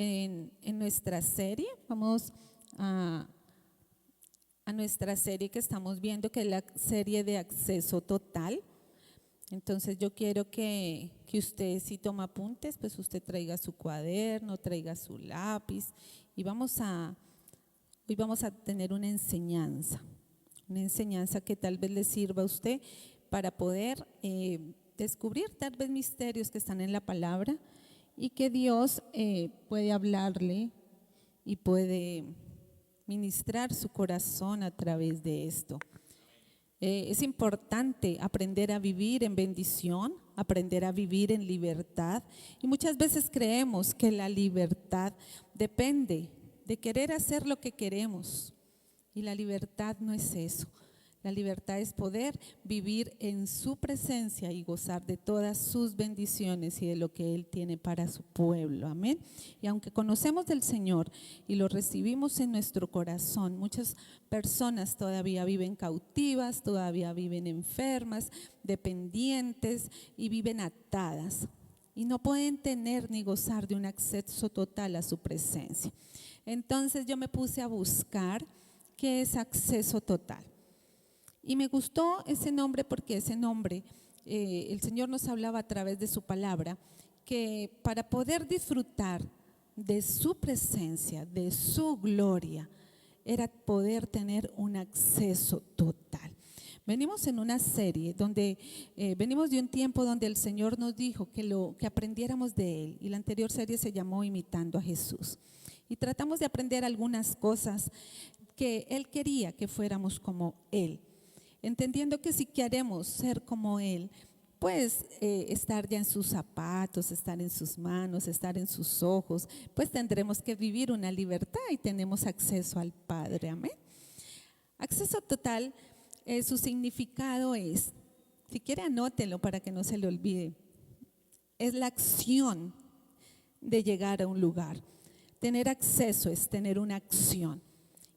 en nuestra serie. Vamos a nuestra serie que estamos viendo, que es la serie de acceso total. Entonces yo quiero que usted, si toma apuntes, pues usted traiga su cuaderno, traiga su lápiz y hoy vamos a tener una enseñanza que tal vez le sirva a usted para poder descubrir tal vez misterios que están en la palabra y que Dios puede hablarle y puede ministrar su corazón a través de esto. Es importante aprender a vivir en bendición, aprender a vivir en libertad, y muchas veces creemos que la libertad depende de querer hacer lo que queremos, y la libertad no es eso. La libertad es poder vivir en su presencia y gozar de todas sus bendiciones y de lo que Él tiene para su pueblo. Amén. Y aunque conocemos del Señor y lo recibimos en nuestro corazón, muchas personas todavía viven cautivas, todavía viven enfermas, dependientes y viven atadas. Y no pueden tener ni gozar de un acceso total a su presencia. Entonces yo me puse a buscar qué es acceso total. Y me gustó ese nombre porque ese nombre, el Señor nos hablaba a través de su palabra, que para poder disfrutar de su presencia, de su gloria, era poder tener un acceso total. Venimos en una serie donde venimos de un tiempo donde el Señor nos dijo que aprendiéramos de Él, y la anterior serie se llamó Imitando a Jesús. Y tratamos de aprender algunas cosas que Él quería que fuéramos como Él, entendiendo que si queremos ser como Él, pues estar ya en sus zapatos, estar en sus manos, estar en sus ojos, pues tendremos que vivir una libertad y tenemos acceso al Padre. Amén. Acceso total, su significado es, si quiere anótelo para que no se le olvide, es la acción de llegar a un lugar. Tener acceso es tener una acción,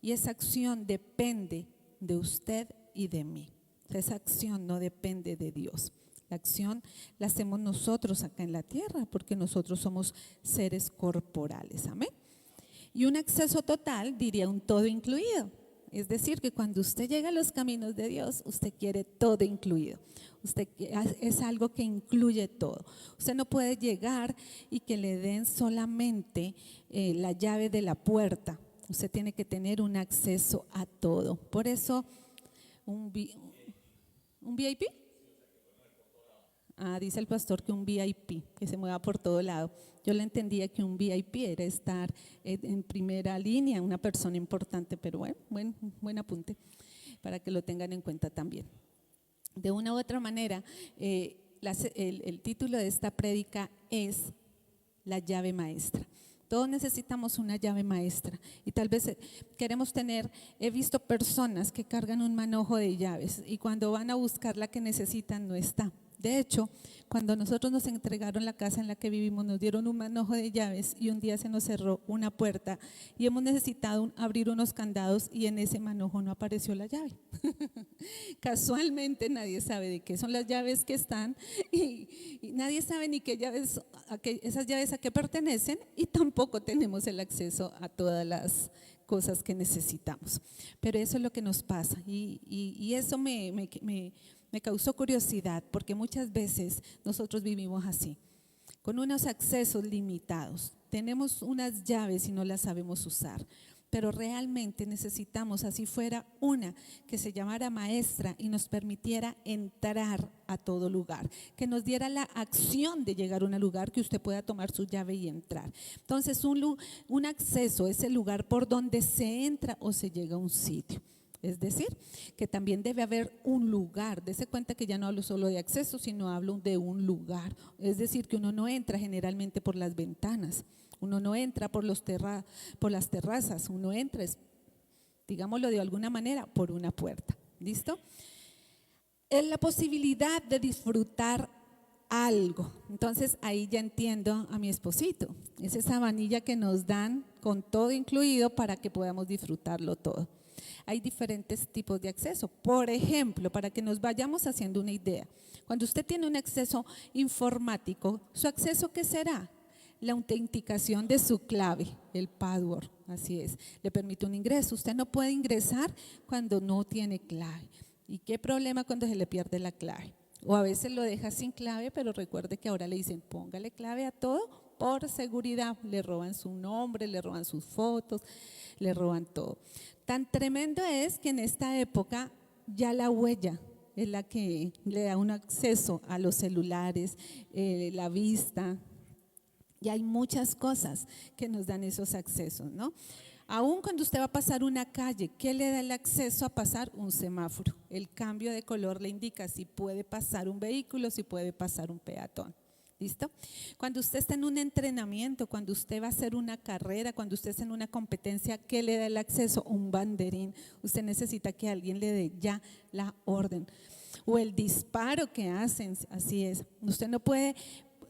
y esa acción depende de usted y de mí. Esa acción no depende de Dios. La acción la hacemos nosotros acá en la tierra porque nosotros somos seres corporales. Amén. Y un acceso total diría un todo incluido. Es decir, que cuando usted llega a los caminos de Dios, usted quiere todo incluido. Usted es algo que incluye todo. Usted no puede llegar y que le den solamente la llave de la puerta. Usted tiene que tener un acceso a todo. Por eso ¿un VIP? Dice el pastor que un VIP, que se mueva por todo lado. Yo le entendía que un VIP era estar en primera línea, una persona importante, pero buen apunte para que lo tengan en cuenta también. De una u otra manera, el título de esta prédica es La llave maestra. Todos necesitamos una llave maestra, y tal vez queremos he visto personas que cargan un manojo de llaves y cuando van a buscar la que necesitan no está. De hecho, cuando nosotros nos entregaron la casa en la que vivimos, nos dieron un manojo de llaves y un día se nos cerró una puerta y hemos necesitado abrir unos candados y en ese manojo no apareció la llave. Casualmente nadie sabe de qué son las llaves que están y nadie sabe ni qué llaves, esas llaves a qué pertenecen, y tampoco tenemos el acceso a todas las cosas que necesitamos. Pero eso es lo que nos pasa y eso me causó curiosidad porque muchas veces nosotros vivimos así, con unos accesos limitados. Tenemos unas llaves y no las sabemos usar, pero realmente necesitamos, así fuera una que se llamara maestra y nos permitiera entrar a todo lugar, que nos diera la acción de llegar a un lugar, que usted pueda tomar su llave y entrar. Entonces un acceso es el lugar por donde se entra o se llega a un sitio. Es decir, que también debe haber un lugar. Dese cuenta que ya no hablo solo de acceso, sino hablo de un lugar. Es decir, que uno no entra generalmente por las ventanas, uno no entra por las terrazas, uno entra, digámoslo de alguna manera, por una puerta. ¿Listo? Es la posibilidad de disfrutar algo. Entonces ahí ya entiendo a mi esposito. Es esa vanilla que nos dan con todo incluido para que podamos disfrutarlo todo. Hay diferentes tipos de acceso. Por ejemplo, para que nos vayamos haciendo una idea, cuando usted tiene un acceso informático, ¿su acceso qué será? la autenticación de su clave, el password, así es, le permite un ingreso. Usted no puede ingresar cuando no tiene clave. ¿Y qué problema cuando se le pierde la clave? O a veces lo deja sin clave, pero recuerde que ahora le dicen póngale clave a todo por seguridad. Le roban su nombre, le roban sus fotos, le roban todo. Tan tremendo es que en esta época ya la huella es la que le da un acceso a los celulares, la vista. Y hay muchas cosas que nos dan esos accesos, ¿no? Aún cuando usted va a pasar una calle, ¿qué le da el acceso a pasar? Un semáforo. El cambio de color le indica si puede pasar un vehículo, si puede pasar un peatón. ¿Listo? Cuando usted está en un entrenamiento, cuando usted va a hacer una carrera, cuando usted está en una competencia, ¿qué le da el acceso? Un banderín. Usted necesita que alguien le dé ya la orden. O el disparo que hacen, así es. Usted no puede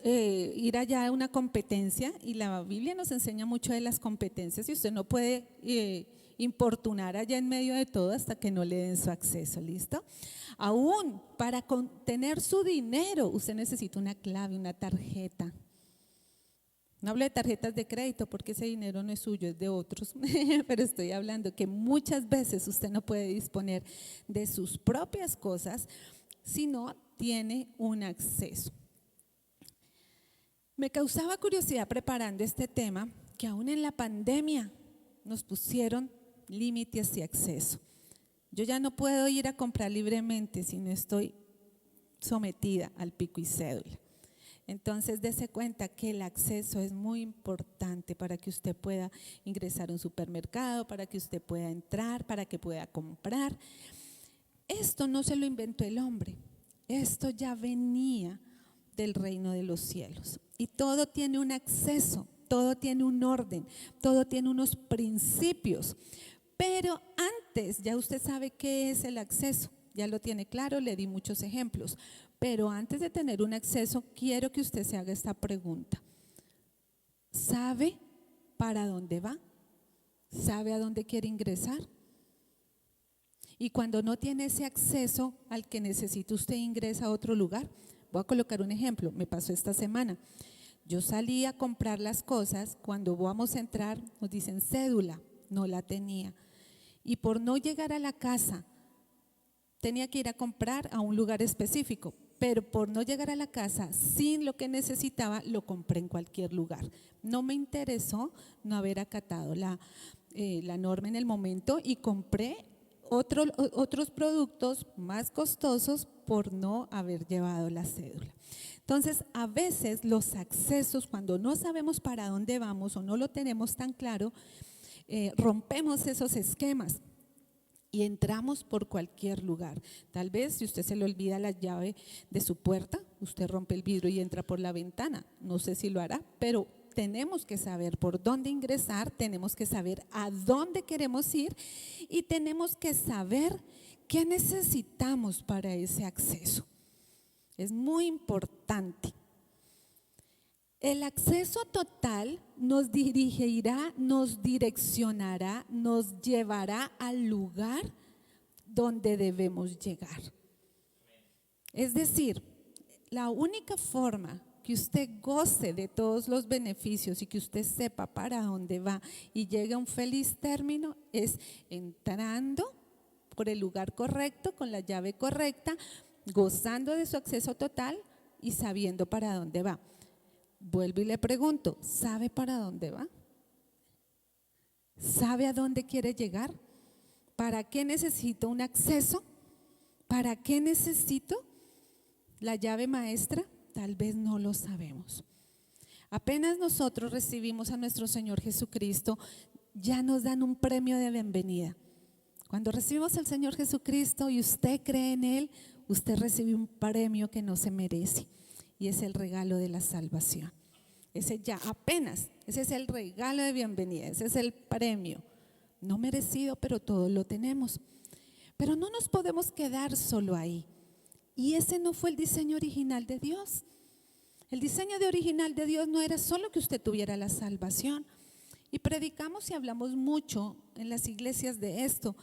ir allá a una competencia, y la Biblia nos enseña mucho de las competencias, y usted no puede importunar allá en medio de todo hasta que no le den su acceso. ¿Listo? Aún para tener su dinero usted necesita una clave, una tarjeta. No hablo de tarjetas de crédito porque ese dinero no es suyo, es de otros, pero estoy hablando que muchas veces usted no puede disponer de sus propias cosas si no tiene un acceso. Me causaba curiosidad preparando este tema que aún en la pandemia nos pusieron límites y acceso. Yo ya no puedo ir a comprar libremente si no estoy sometida al pico y cédula. Entonces, dése cuenta que el acceso es muy importante para que usted pueda ingresar a un supermercado, para que usted pueda entrar, para que pueda comprar. Esto no se lo inventó el hombre, esto ya venía del reino de los cielos. Y todo tiene un acceso, todo tiene un orden, todo tiene unos principios. Pero antes, ya usted sabe qué es el acceso, ya lo tiene claro, le di muchos ejemplos. Pero antes de tener un acceso, quiero que usted se haga esta pregunta. ¿Sabe para dónde va? ¿Sabe a dónde quiere ingresar? Y cuando no tiene ese acceso al que necesita, usted ingresa a otro lugar. Voy a colocar un ejemplo, me pasó esta semana. Yo salí a comprar las cosas, cuando vamos a entrar nos dicen cédula, no la tenía. Y por no llegar a la casa, tenía que ir a comprar a un lugar específico, pero por no llegar a la casa sin lo que necesitaba, lo compré en cualquier lugar. No me interesó no haber acatado la norma en el momento y compré otros productos más costosos por no haber llevado la cédula. Entonces, a veces los accesos, cuando no sabemos para dónde vamos o no lo tenemos tan claro, rompemos esos esquemas y entramos por cualquier lugar. Tal vez si usted se le olvida la llave de su puerta, usted rompe el vidrio y entra por la ventana. No sé si lo hará, pero tenemos que saber por dónde ingresar, tenemos que saber a dónde queremos ir y tenemos que saber qué necesitamos para ese acceso. Es muy importante. El acceso total nos dirigirá, nos direccionará, nos llevará al lugar donde debemos llegar. Es decir, la única forma que usted goce de todos los beneficios y que usted sepa para dónde va y llegue a un feliz término es entrando por el lugar correcto, con la llave correcta, gozando de su acceso total y sabiendo para dónde va. Vuelvo y le pregunto, ¿sabe para dónde va? ¿Sabe a dónde quiere llegar? ¿Para qué necesito un acceso? ¿Para qué necesito la llave maestra? Tal vez no lo sabemos. Apenas nosotros recibimos a nuestro Señor Jesucristo, ya nos dan un premio de bienvenida. Cuando recibimos al Señor Jesucristo y usted cree en Él, usted recibe un premio que no se merece, y es el regalo de la salvación. Ese ya apenas, ese es el regalo de bienvenida, ese es el premio, no merecido, pero todos lo tenemos. Pero no nos podemos quedar solo ahí. Y ese no fue el diseño original de Dios. El diseño original de Dios no era solo que usted tuviera la salvación. Y predicamos y hablamos mucho en las iglesias de esto.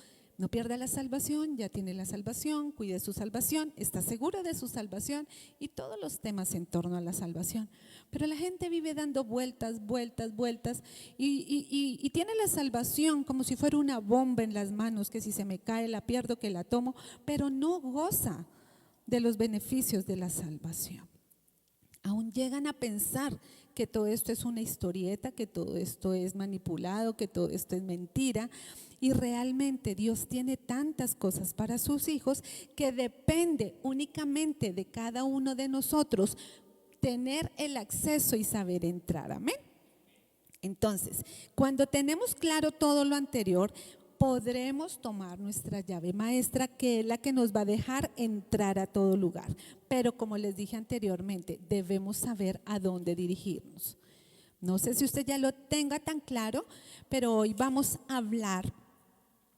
No pierda la salvación, ya tiene la salvación, cuide su salvación, está seguro de su salvación y todos los temas en torno a la salvación. Pero la gente vive dando vueltas, vueltas, vueltas y tiene la salvación como si fuera una bomba en las manos, que si se me cae la pierdo, que la tomo, pero no goza de los beneficios de la salvación. Aún llegan a pensar que todo esto es una historieta, que todo esto es manipulado, que todo esto es mentira. Y realmente Dios tiene tantas cosas para sus hijos que depende únicamente de cada uno de nosotros tener el acceso y saber entrar. Amén. Entonces, cuando tenemos claro todo lo anterior, podremos tomar nuestra llave maestra, que es la que nos va a dejar entrar a todo lugar. Pero como les dije anteriormente, debemos saber a dónde dirigirnos. No sé si usted ya lo tenga tan claro, pero hoy vamos a hablar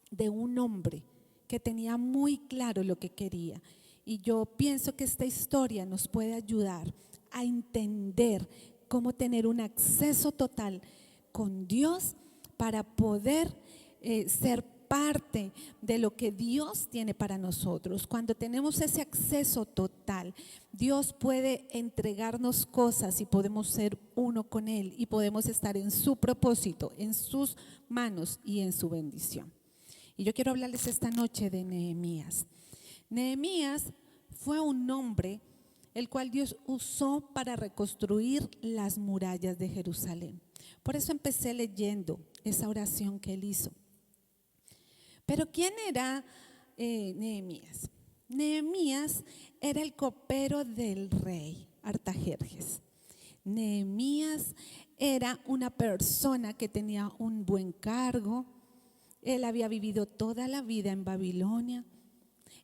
de un hombre que tenía muy claro lo que quería. Y yo pienso que esta historia nos puede ayudar a entender cómo tener un acceso total con Dios para poder ser parte de lo que Dios tiene para nosotros. Cuando tenemos ese acceso total, Dios puede entregarnos cosas y podemos ser uno con Él y podemos estar en su propósito, en sus manos y en su bendición. Y yo quiero hablarles esta noche de Nehemías. Nehemías fue un hombre el cual Dios usó para reconstruir las murallas de Jerusalén. Por eso empecé leyendo esa oración que él hizo. Pero ¿quién era Nehemías? Nehemías era el copero del rey Artajerjes. Nehemías era una persona que tenía un buen cargo. Él había vivido toda la vida en Babilonia.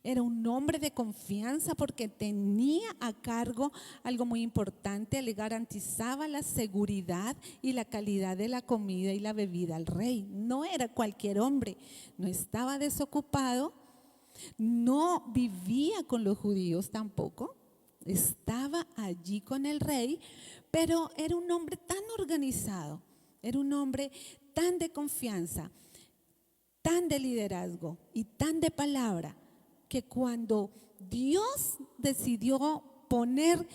Era un hombre de confianza porque tenía a cargo algo muy importante. Le garantizaba la seguridad y la calidad de la comida y la bebida al rey. No era cualquier hombre, no estaba desocupado, no vivía con los judíos tampoco, estaba allí con el rey, pero era un hombre tan organizado, era un hombre tan de confianza, tan de liderazgo y tan de palabra, que cuando Dios decidió poner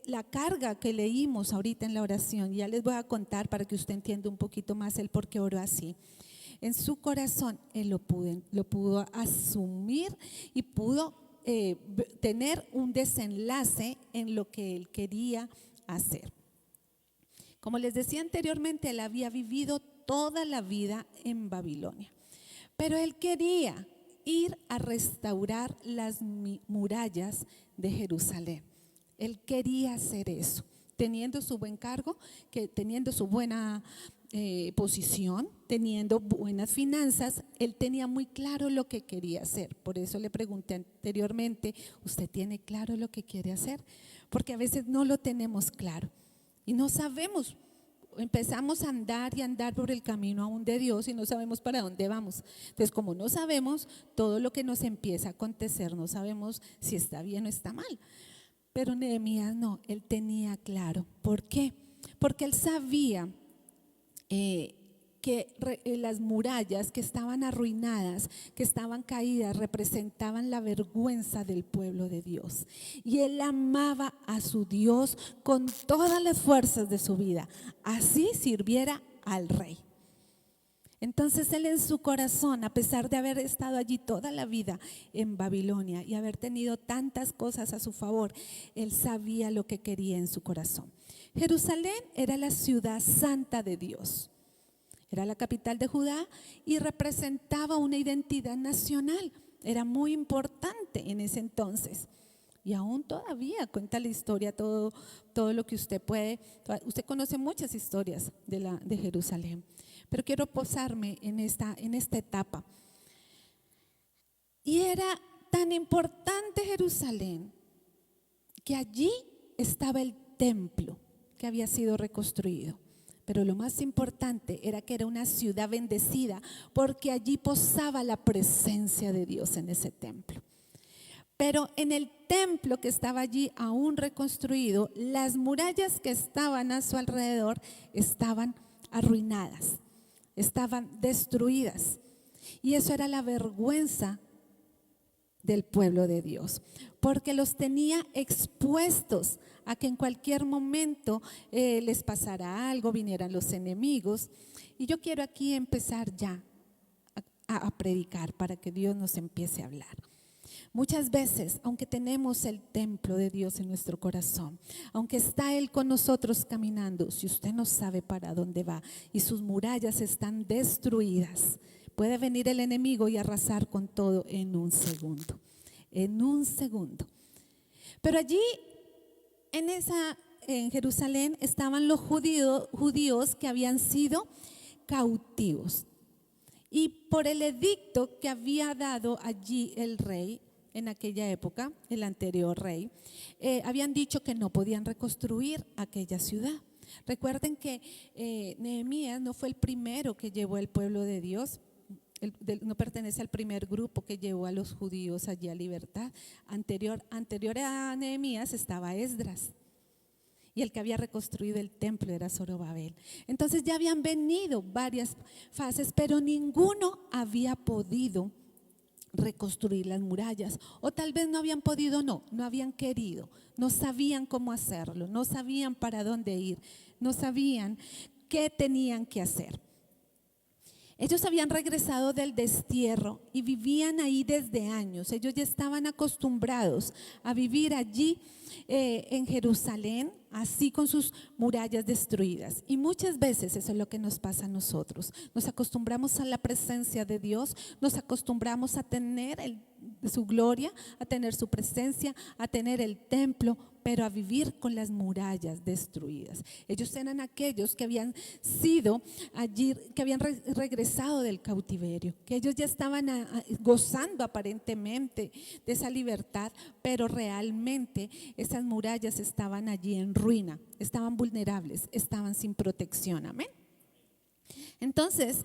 la carga que leímos ahorita en la oración, ya les voy a contar para que usted entienda un poquito más el por qué oró así. En su corazón él lo pudo asumir y pudo tener un desenlace en lo que él quería hacer. Como les decía anteriormente, él había vivido toda la vida en Babilonia, pero él quería ir a restaurar las murallas de Jerusalén. Él quería hacer eso, teniendo su buen cargo, teniendo su buena posición, teniendo buenas finanzas. Él tenía muy claro lo que quería hacer. Por eso le pregunté anteriormente, ¿usted tiene claro lo que quiere hacer? Porque a veces no lo tenemos claro y no sabemos. Empezamos a andar y andar por el camino aún de Dios y no sabemos para dónde vamos. Entonces, como no sabemos, todo lo que nos empieza a acontecer, no sabemos si está bien o está mal. Pero Nehemías no, él tenía claro. ¿Por qué? Porque él sabía que las murallas que estaban arruinadas, que estaban caídas, representaban la vergüenza del pueblo de Dios. Y él amaba a su Dios con todas las fuerzas de su vida, así sirviera al rey. Entonces él en su corazón, a pesar de haber estado allí toda la vida en Babilonia y haber tenido tantas cosas a su favor, él sabía lo que quería en su corazón. Jerusalén era la ciudad santa de Dios. Era la capital de Judá y representaba una identidad nacional. Era muy importante en ese entonces. Y aún todavía cuenta la historia, todo lo que usted puede. Usted conoce muchas historias de Jerusalén. Pero quiero posarme en esta etapa. Y era tan importante Jerusalén que allí estaba el templo que había sido reconstruido. Pero lo más importante era que era una ciudad bendecida porque allí posaba la presencia de Dios en ese templo. Pero en el templo que estaba allí aún reconstruido, las murallas que estaban a su alrededor estaban arruinadas, estaban destruidas. Y eso era la vergüenza del pueblo de Dios, porque los tenía expuestos a que en cualquier momento les pasara algo, vinieran los enemigos. Y yo quiero aquí empezar ya a predicar para que Dios nos empiece a hablar. Muchas veces, aunque tenemos el templo de Dios en nuestro corazón, aunque está Él con nosotros caminando, si usted no sabe para dónde va y sus murallas están destruidas, puede venir el enemigo y arrasar con todo en un segundo. En un segundo. Pero allí en Jerusalén estaban los judíos que habían sido cautivos. Y por el edicto que había dado allí el rey en aquella época, el anterior rey, habían dicho que no podían reconstruir aquella ciudad. Recuerden que Nehemías no fue el primero que llevó al pueblo de Dios. No pertenece al primer grupo que llevó a los judíos allí a libertad. Anterior a Nehemías estaba Esdras, y el que había reconstruido el templo era Zorobabel. Entonces ya habían venido varias fases, pero ninguno había podido reconstruir las murallas, o tal vez no habían podido, no habían querido, no sabían cómo hacerlo, no sabían para dónde ir, no sabían qué tenían que hacer. Ellos habían regresado del destierro y vivían ahí desde años. Ellos ya estaban acostumbrados a vivir allí en Jerusalén, así con sus murallas destruidas. Y muchas veces eso es lo que nos pasa a nosotros. Nos acostumbramos a la presencia de Dios, nos acostumbramos a tener su gloria, a tener su presencia, a tener el templo, pero a vivir con las murallas destruidas. Ellos eran aquellos que habían sido allí, que habían regresado del cautiverio, que ellos ya estaban gozando aparentemente de esa libertad, pero realmente esas murallas estaban allí en ruina, estaban vulnerables, estaban sin protección. Amén. Entonces,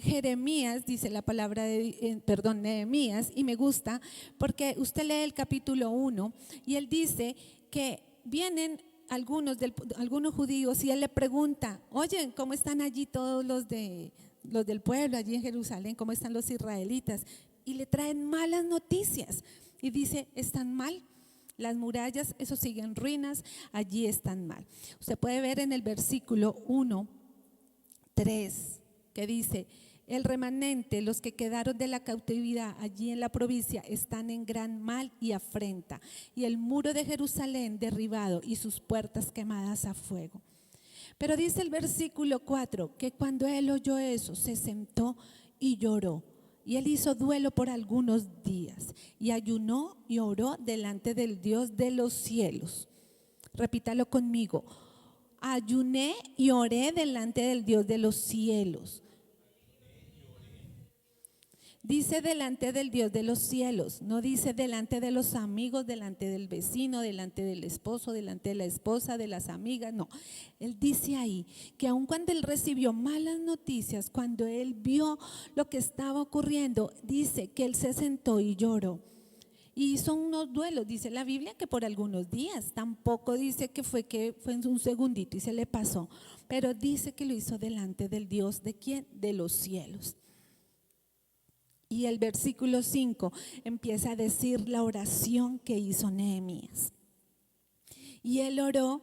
Jeremías, dice la palabra Nehemías, y me gusta porque usted lee el capítulo 1 y él dice que vienen algunos judíos y él le pregunta: oye, ¿cómo están allí todos los del pueblo allí en Jerusalén? ¿Cómo están los israelitas? Y le traen malas noticias y dice: están mal. Las murallas, eso sigue en ruinas, allí están mal. Usted puede ver en el versículo 1:3 que dice: el remanente, los que quedaron de la cautividad allí en la provincia, están en gran mal y afrenta, y el muro de Jerusalén derribado y sus puertas quemadas a fuego. Pero dice el versículo 4 que cuando él oyó eso, se sentó y lloró. Y él hizo duelo por algunos días y ayunó y oró delante del Dios de los cielos. Repítalo conmigo: ayuné y oré delante del Dios de los cielos. Dice delante del Dios de los cielos, no dice delante de los amigos, delante del vecino, delante del esposo, delante de la esposa, de las amigas, no. Él dice ahí que aun cuando él recibió malas noticias, cuando él vio lo que estaba ocurriendo, dice que él se sentó y lloró. Y hizo unos duelos, dice la Biblia, que por algunos días, tampoco dice que fue en un segundito y se le pasó, pero dice que lo hizo delante del Dios, ¿de quién? De los cielos. Y el versículo 5 empieza a decir la oración que hizo Nehemías. Y él oró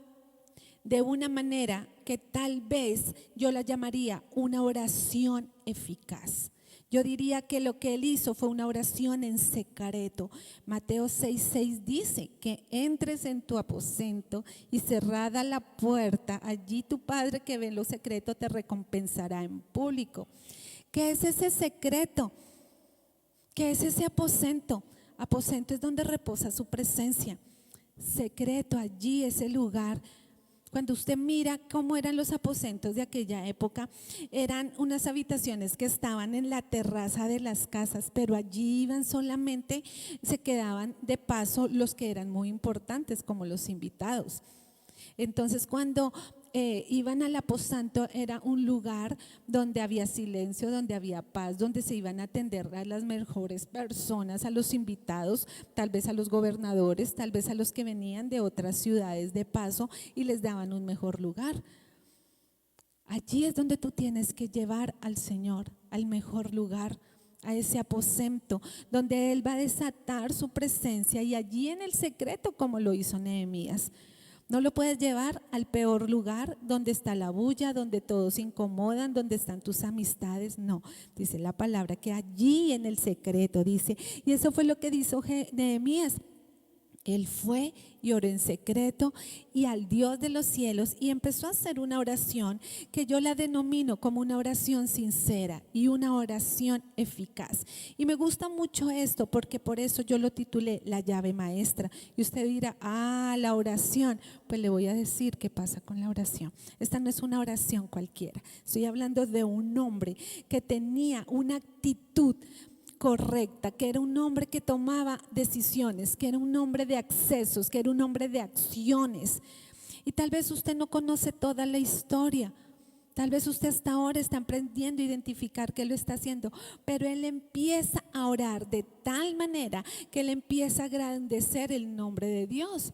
de una manera que tal vez yo la llamaría una oración eficaz. Yo diría que lo que él hizo fue una oración en secreto. Mateo 6:6 dice que entres en tu aposento y cerrada la puerta, allí tu Padre que ve en lo secreto te recompensará en público. ¿Qué es ese secreto? ¿Qué es ese aposento? Aposento es donde reposa su presencia. Secreto, allí es el lugar. Cuando usted mira cómo eran los aposentos de aquella época, eran unas habitaciones que estaban en la terraza de las casas, pero allí iban solamente, se quedaban de paso los que eran muy importantes, como los invitados. Entonces cuando iban al aposento era un lugar donde había silencio, donde había paz, donde se iban a atender a las mejores personas, a los invitados, tal vez a los gobernadores, tal vez a los que venían de otras ciudades de paso y les daban un mejor lugar. Allí es donde tú tienes que llevar al Señor, al mejor lugar, a ese aposento donde Él va a desatar su presencia, y allí en el secreto, como lo hizo Nehemías. No lo puedes llevar al peor lugar donde está la bulla, donde todos se incomodan, donde están tus amistades. No, dice la palabra que allí en el secreto, dice. Y eso fue lo que hizo Nehemías. Él fue y oró en secreto y al Dios de los cielos, y empezó a hacer una oración que yo la denomino como una oración sincera y una oración eficaz. Y me gusta mucho esto, porque por eso yo lo titulé La llave maestra. Y usted dirá, la oración. Pues le voy a decir qué pasa con la oración. Esta no es una oración cualquiera. Estoy hablando de un hombre que tenía una actitud correcta, que era un hombre que tomaba decisiones, que era un hombre de accesos, que era un hombre de acciones. Y tal vez usted no conoce toda la historia, tal vez usted hasta ahora está aprendiendo a identificar que lo está haciendo, pero él empieza a orar de tal manera que él empieza a engrandecer el nombre de Dios.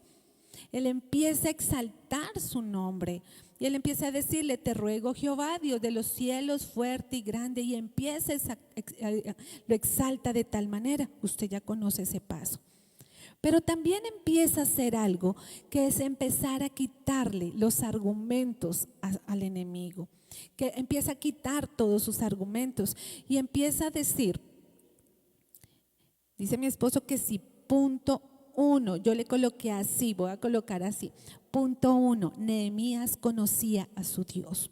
Él empieza a exaltar su nombre. Y él empieza a decirle, te ruego Jehová, Dios de los cielos, fuerte y grande. Y empieza, lo exalta de tal manera. Usted ya conoce ese paso. Pero también empieza a hacer algo, que es empezar a quitarle los argumentos al enemigo. Que empieza a quitar todos sus argumentos. Y empieza a decir, dice mi esposo que si punto 1, yo le coloqué así, voy a colocar así. Punto 1, Nehemías conocía a su Dios.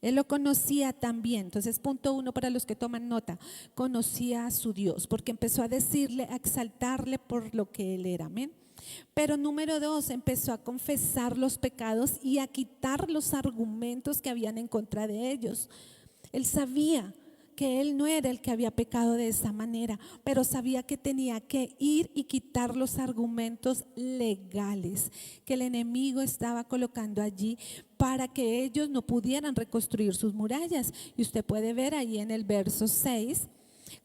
Él lo conocía también. Entonces, punto 1 para los que toman nota, conocía a su Dios, porque empezó a decirle, a exaltarle por lo que él era. Amén. Pero número 2, empezó a confesar los pecados y a quitar los argumentos que habían en contra de ellos. Él sabía que él no era el que había pecado de esa manera, pero sabía que tenía que ir y quitar los argumentos legales que el enemigo estaba colocando allí para que ellos no pudieran reconstruir sus murallas. Y usted puede ver ahí en el verso 6,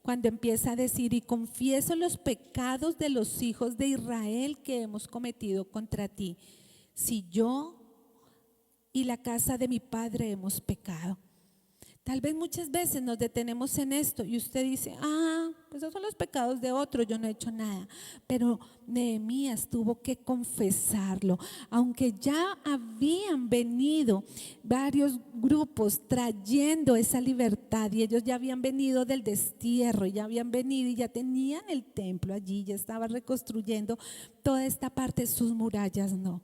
cuando empieza a decir, y confieso los pecados de los hijos de Israel que hemos cometido contra ti, si yo y la casa de mi padre hemos pecado. Tal vez muchas veces nos detenemos en esto y usted dice, pues esos son los pecados de otro, yo no he hecho nada. Pero Nehemías tuvo que confesarlo, aunque ya habían venido varios grupos trayendo esa libertad, y ellos ya habían venido del destierro, ya habían venido y ya tenían el templo allí, ya estaba reconstruyendo toda esta parte, sus murallas no.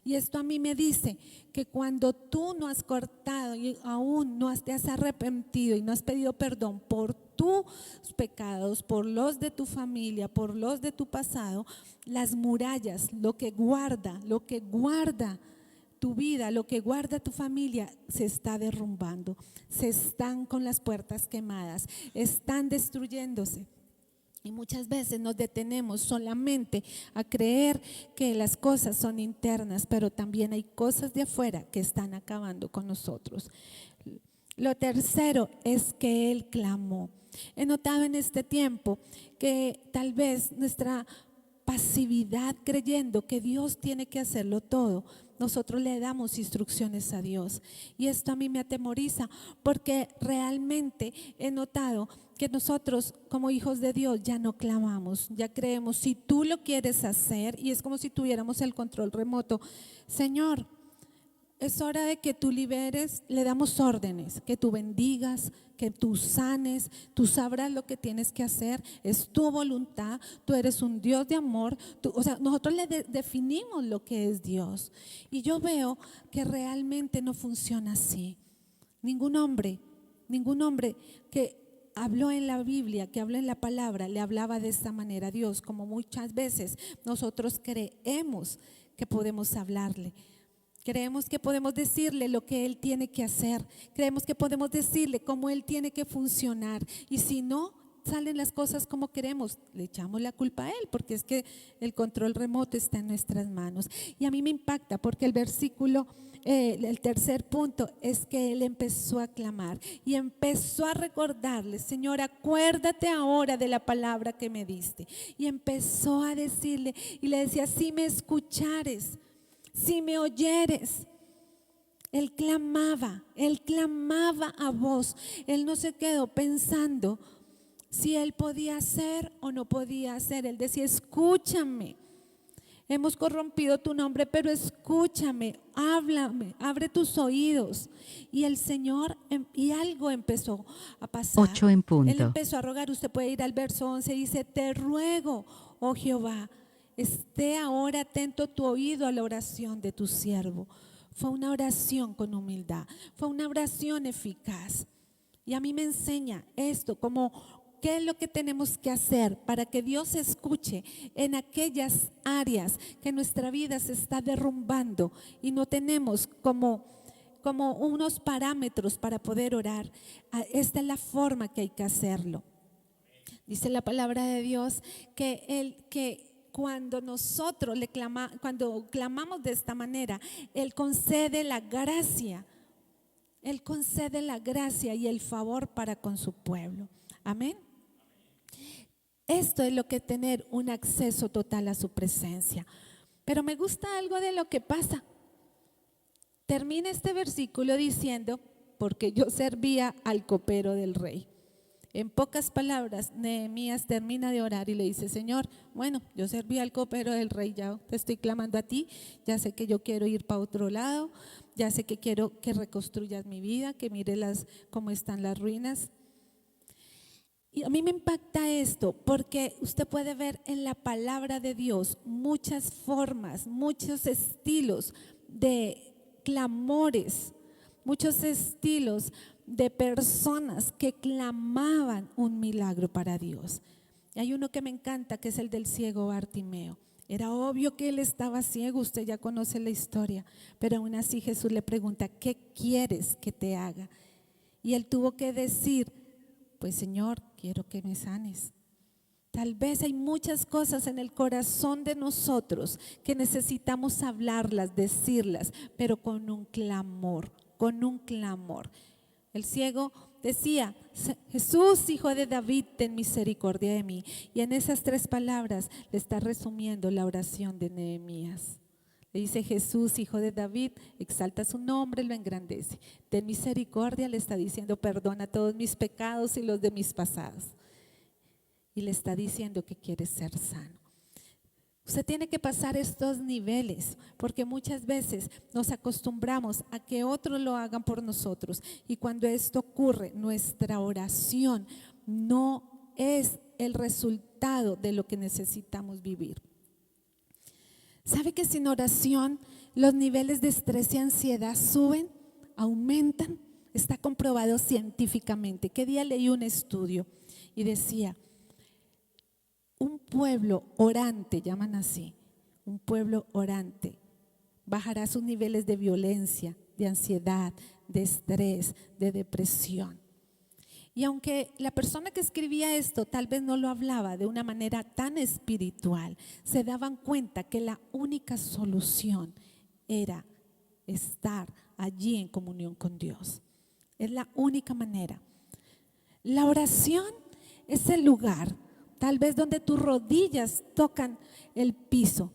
Y esto a mí me dice que cuando tú no has cortado y aún no te has arrepentido y no has pedido perdón por tus pecados, por los de tu familia, por los de tu pasado, las murallas, lo que guarda tu vida, lo que guarda tu familia, se está derrumbando, se están con las puertas quemadas, están destruyéndose. Y muchas veces nos detenemos solamente a creer que las cosas son internas, pero también hay cosas de afuera que están acabando con nosotros. Lo tercero es que él clamó. He notado en este tiempo que tal vez nuestra pasividad, creyendo que Dios tiene que hacerlo todo, nosotros le damos instrucciones a Dios. Y esto a mí me atemoriza, porque realmente he notado que nosotros como hijos de Dios ya no clamamos, ya creemos, si tú lo quieres hacer, y es como si tuviéramos el control remoto. Señor, es hora de que tú liberes, le damos órdenes, que tú bendigas, que tú sanes, tú sabrás lo que tienes que hacer, es tu voluntad, tú eres un Dios de amor, nosotros le definimos lo que es Dios. Y yo veo que realmente no funciona así. Ningún hombre que habló en la Biblia, que habló en la palabra, le hablaba de esta manera a Dios, como muchas veces nosotros creemos que podemos hablarle. Creemos que podemos decirle lo que Él tiene que hacer. Creemos que podemos decirle cómo Él tiene que funcionar. Y si no salen las cosas como queremos, le echamos la culpa a Él, porque es que el control remoto está en nuestras manos. Y a mí me impacta porque el versículo, el tercer punto es que Él empezó a clamar y empezó a recordarle, Señor, acuérdate ahora de la palabra que me diste. Y empezó a decirle y le decía, si me escuchares, si me oyeres, Él clamaba a voz. Él no se quedó pensando si él podía hacer o no podía hacer. Él decía, escúchame. Hemos corrompido tu nombre, pero escúchame, háblame, abre tus oídos. Y el Señor, y algo empezó a pasar. 8 en Él punto. empezó a rogar. Usted puede ir al verso 11, dice, te ruego, oh Jehová, esté ahora atento tu oído a la oración de tu siervo. Fue una oración con humildad, fue una oración eficaz. Y a mí me enseña esto, como qué es lo que tenemos que hacer para que Dios escuche en aquellas áreas que nuestra vida se está derrumbando y no tenemos como unos parámetros para poder orar. Esta es la forma que hay que hacerlo. Dice la palabra de Dios que cuando nosotros cuando clamamos de esta manera, Él concede la gracia. Él concede la gracia y el favor para con su pueblo. Amén. Esto es lo que es tener un acceso total a su presencia. Pero me gusta algo de lo que pasa. Termina este versículo diciendo, porque yo servía al copero del rey. En pocas palabras, Nehemías termina de orar y le dice, Señor, bueno, yo serví al copero del rey, ya te estoy clamando a ti, ya sé que yo quiero ir para otro lado, ya sé que quiero que reconstruyas mi vida, que mires cómo están las ruinas. Y a mí me impacta esto porque usted puede ver en la palabra de Dios muchas formas, muchos estilos de clamores, muchos estilos de personas que clamaban un milagro para Dios. Y hay uno que me encanta, que es el del ciego Bartimeo. Era obvio que él estaba ciego, usted ya conoce la historia, pero aún así Jesús le pregunta, ¿qué quieres que te haga? Y él tuvo que decir, pues Señor, quiero que me sanes. Tal vez hay muchas cosas en el corazón de nosotros que necesitamos hablarlas, decirlas, pero con un clamor, con un clamor. El ciego decía, Jesús, hijo de David, ten misericordia de mí. Y en esas 3 palabras le está resumiendo la oración de Nehemías. Le dice, Jesús, hijo de David, exalta su nombre, lo engrandece. Ten misericordia, le está diciendo, perdona todos mis pecados y los de mis pasados. Y le está diciendo que quiere ser sano. Usted tiene que pasar estos niveles, porque muchas veces nos acostumbramos a que otros lo hagan por nosotros. Y cuando esto ocurre, nuestra oración no es el resultado de lo que necesitamos vivir. ¿Sabe que sin oración los niveles de estrés y ansiedad suben, aumentan? Está comprobado científicamente. ¿Qué día leí un estudio y decía, un pueblo orante, llaman así, un pueblo orante bajará sus niveles de violencia, de ansiedad, de estrés, de depresión? Y aunque la persona que escribía esto tal vez no lo hablaba de una manera tan espiritual, se daban cuenta que la única solución era estar allí en comunión con Dios. Es la única manera. La oración es el lugar, tal vez donde tus rodillas tocan el piso,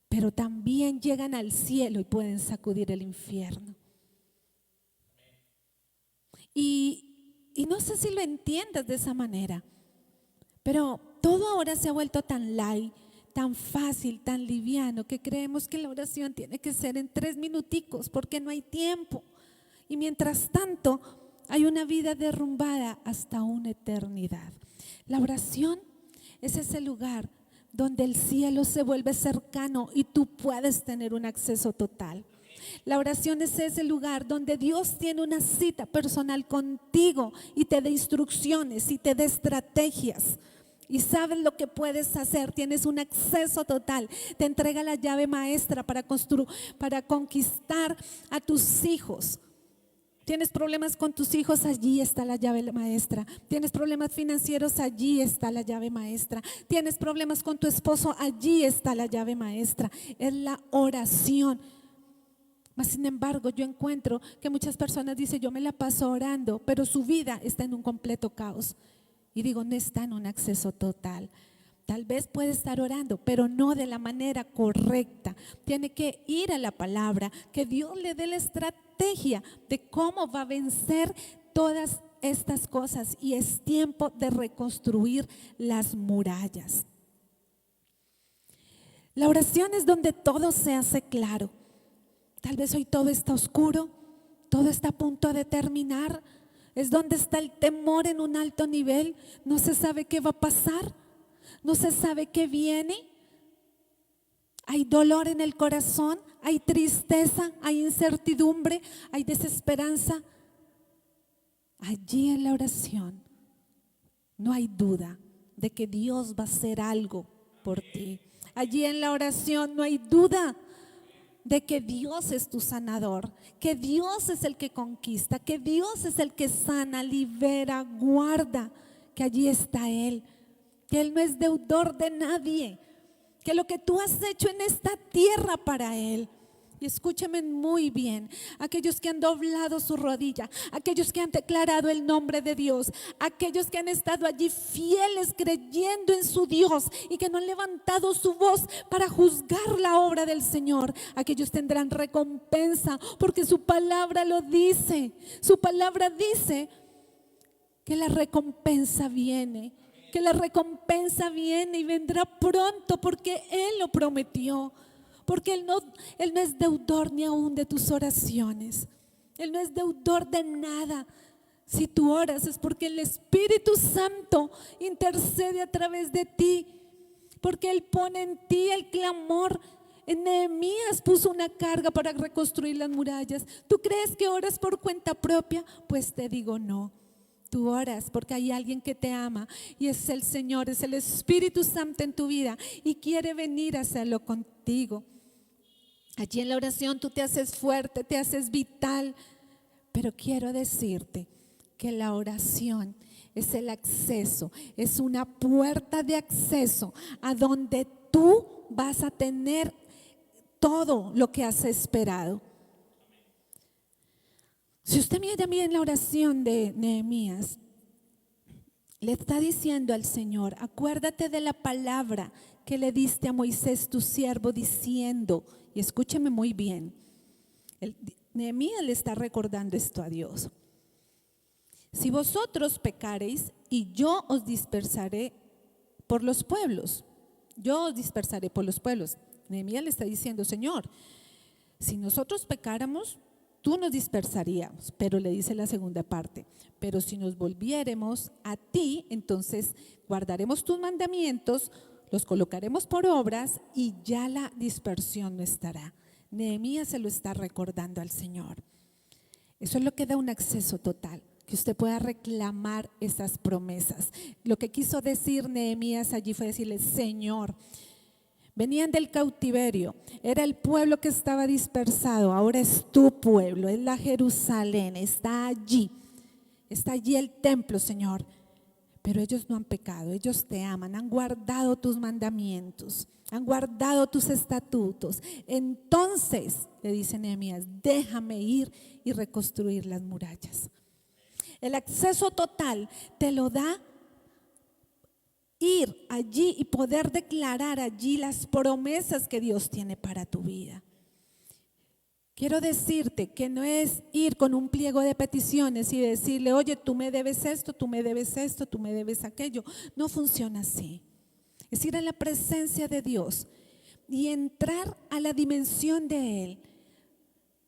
pero también llegan al cielo y pueden sacudir el infierno. Y no sé si lo entiendas de esa manera, pero todo ahora se ha vuelto tan light, tan fácil, tan liviano, que creemos que la oración tiene que ser en 3 minuticos porque no hay tiempo. Y mientras tanto hay una vida derrumbada hasta una eternidad. La oración es ese lugar donde el cielo se vuelve cercano y tú puedes tener un acceso total. La oración es ese lugar donde Dios tiene una cita personal contigo y te da instrucciones y te da estrategias. Y sabes lo que puedes hacer, tienes un acceso total, te entrega la llave maestra para conquistar a tus hijos. Tienes problemas con tus hijos, allí está la llave maestra. Tienes problemas financieros, allí está la llave maestra. Tienes problemas con tu esposo, allí está la llave maestra. Es la oración. Mas sin embargo, yo encuentro que muchas personas dicen, yo me la paso orando, pero su vida está en un completo caos. Y digo, no está en un acceso total. Tal vez puede estar orando, pero no de la manera correcta. Tiene que ir a la palabra, que Dios le dé la estrategia de cómo va a vencer todas estas cosas. Y es tiempo de reconstruir las murallas. La oración es donde todo se hace claro. Tal vez hoy todo está oscuro, todo está a punto de terminar. Es donde está el temor en un alto nivel. No se sabe qué va a pasar. No se sabe qué viene. Hay dolor en el corazón, hay tristeza, hay incertidumbre, hay desesperanza. Allí en la oración no hay duda de que Dios va a hacer algo por ti. Allí en la oración no hay duda de que Dios es tu sanador, que Dios es el que conquista, que Dios es el que sana, libera, guarda, que allí está Él, que Él no es deudor de nadie, que lo que tú has hecho en esta tierra para Él. Y escúcheme muy bien, aquellos que han doblado su rodilla, aquellos que han declarado el nombre de Dios, aquellos que han estado allí fieles creyendo en su Dios y que no han levantado su voz para juzgar la obra del Señor, aquellos tendrán recompensa, porque su palabra lo dice. Su palabra dice que la recompensa viene, que la recompensa viene y vendrá pronto, porque Él lo prometió. Porque Él no es deudor ni aún de tus oraciones. Él no es deudor de nada. Si tú oras es porque el Espíritu Santo intercede a través de ti, porque Él pone en ti el clamor. En Nehemías puso una carga para reconstruir las murallas. ¿Tú crees que oras por cuenta propia? Pues te digo no. Tú oras porque hay alguien que te ama y es el Señor, es el Espíritu Santo en tu vida y quiere venir a hacerlo contigo. Allí en la oración tú te haces fuerte, te haces vital, pero quiero decirte que la oración es el acceso, es una puerta de acceso a donde tú vas a tener todo lo que has esperado. Si usted mira bien la oración de Nehemías, le está diciendo al Señor: acuérdate de la palabra que le diste a Moisés tu siervo diciendo, y escúcheme muy bien, Nehemías le está recordando esto a Dios: si vosotros pecareis y yo os dispersaré por los pueblos, yo os dispersaré por los pueblos. Nehemías le está diciendo: Señor, si nosotros pecáramos, tú nos dispersaríamos. Pero le dice la segunda parte: pero si nos volviéremos a ti, entonces guardaremos tus mandamientos, los colocaremos por obras y ya la dispersión no estará. Nehemías se lo está recordando al Señor. Eso es lo que da un acceso total, que usted pueda reclamar esas promesas. Lo que quiso decir Nehemías allí fue decirle: Señor, venían del cautiverio, era el pueblo que estaba dispersado, ahora es tu pueblo, es la Jerusalén, está allí el templo, Señor. Pero ellos no han pecado, ellos te aman, han guardado tus mandamientos, han guardado tus estatutos. Entonces, le dice Nehemías, déjame ir y reconstruir las murallas. El acceso total te lo da ir allí y poder declarar allí las promesas que Dios tiene para tu vida. Quiero decirte que no es ir con un pliego de peticiones y decirle: oye, tú me debes esto, tú me debes esto, tú me debes aquello. No funciona así. Es ir a la presencia de Dios y entrar a la dimensión de Él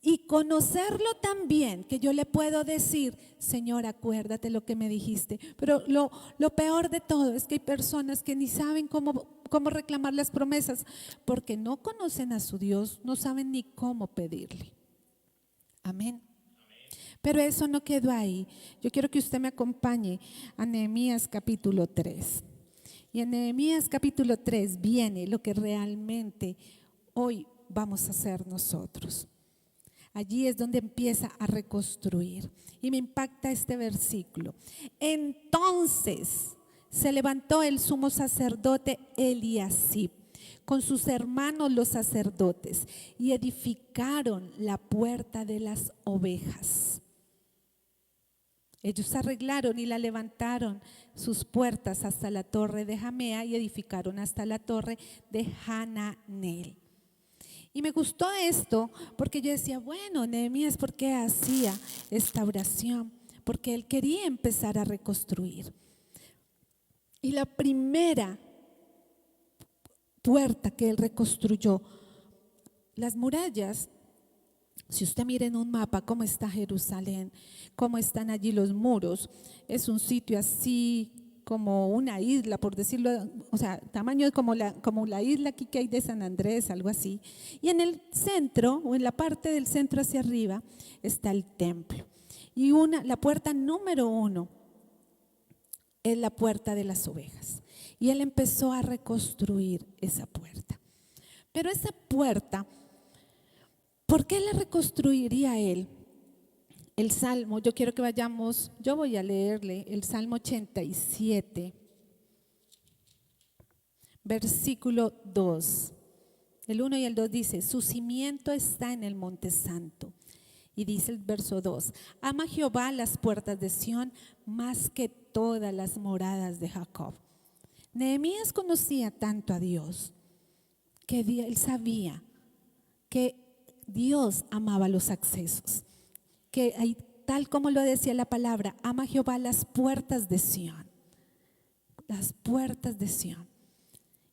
y conocerlo tan bien que yo le puedo decir: Señor, acuérdate lo que me dijiste. Pero lo peor de todo es que hay personas que ni saben cómo reclamar las promesas, porque no conocen a su Dios, no saben ni cómo pedirle. Amén. Pero eso no quedó ahí. Yo quiero que usted me acompañe a Nehemías capítulo 3. Y en Nehemías capítulo 3 viene lo que realmente hoy vamos a hacer nosotros. Allí es donde empieza a reconstruir. Y me impacta este versículo. Entonces se levantó el sumo sacerdote Eliasib con sus hermanos los sacerdotes y edificaron la puerta de las ovejas. Ellos arreglaron y la levantaron sus puertas hasta la torre de Jamea y edificaron hasta la torre de Hananel. Y me gustó esto porque yo decía, bueno, Nehemías, ¿por qué hacía esta oración? Porque él quería empezar a reconstruir. Y la primera puerta que él reconstruyó, las murallas, si usted mira en un mapa cómo está Jerusalén, cómo están allí los muros, es un sitio así como una isla, por decirlo, o sea, tamaño como la isla aquí que hay de San Andrés, algo así. Y en el centro, o en la parte del centro hacia arriba, está el templo. Y la puerta número 1 es la puerta de las ovejas. Y él empezó a reconstruir esa puerta. Pero esa puerta, ¿por qué la reconstruiría él? El Salmo, yo quiero que vayamos, yo voy a leerle el Salmo 87, versículo 2. El 1 y el 2 dice, su cimiento está en el monte santo. Y dice el verso 2, ama Jehová las puertas de Sión más que todas las moradas de Jacob. Nehemías conocía tanto a Dios que él sabía que Dios amaba los accesos, que hay, tal como lo decía la palabra, ama Jehová las puertas de Sión, las puertas de Sión.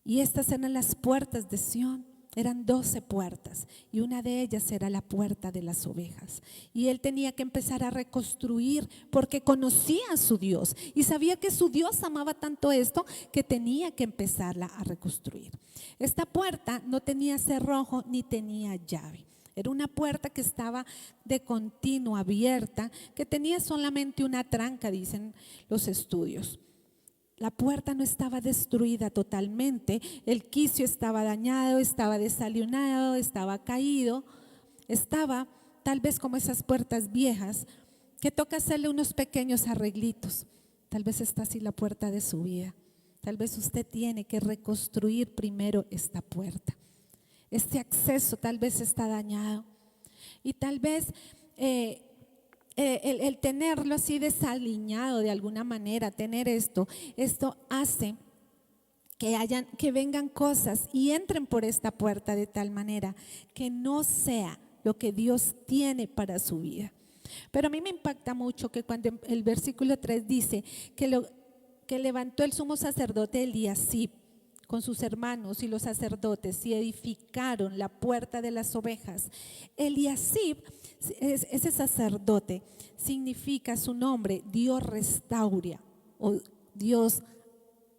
Y estas eran las puertas de Sión, eran 12 puertas y una de ellas era la puerta de las ovejas. Y él tenía que empezar a reconstruir porque conocía a su Dios y sabía que su Dios amaba tanto esto que tenía que empezarla a reconstruir. Esta puerta no tenía cerrojo ni tenía llave. Era una puerta que estaba de continuo abierta, que tenía solamente una tranca, dicen los estudios. La puerta no estaba destruida totalmente, el quicio estaba dañado, estaba desalunado, estaba caído, estaba tal vez como esas puertas viejas que toca hacerle unos pequeños arreglitos. Tal vez está así la puerta de su vida. Tal vez usted tiene que reconstruir primero esta puerta. Este acceso tal vez está dañado y tal vez el tenerlo así desaliñado de alguna manera, tener esto hace que vengan cosas y entren por esta puerta de tal manera que no sea lo que Dios tiene para su vida. Pero a mí me impacta mucho que cuando el versículo 3 dice que levantó el sumo sacerdote Eliasib con sus hermanos y los sacerdotes y edificaron la puerta de las ovejas. Eliasib, ese sacerdote, significa su nombre, Dios restaura o Dios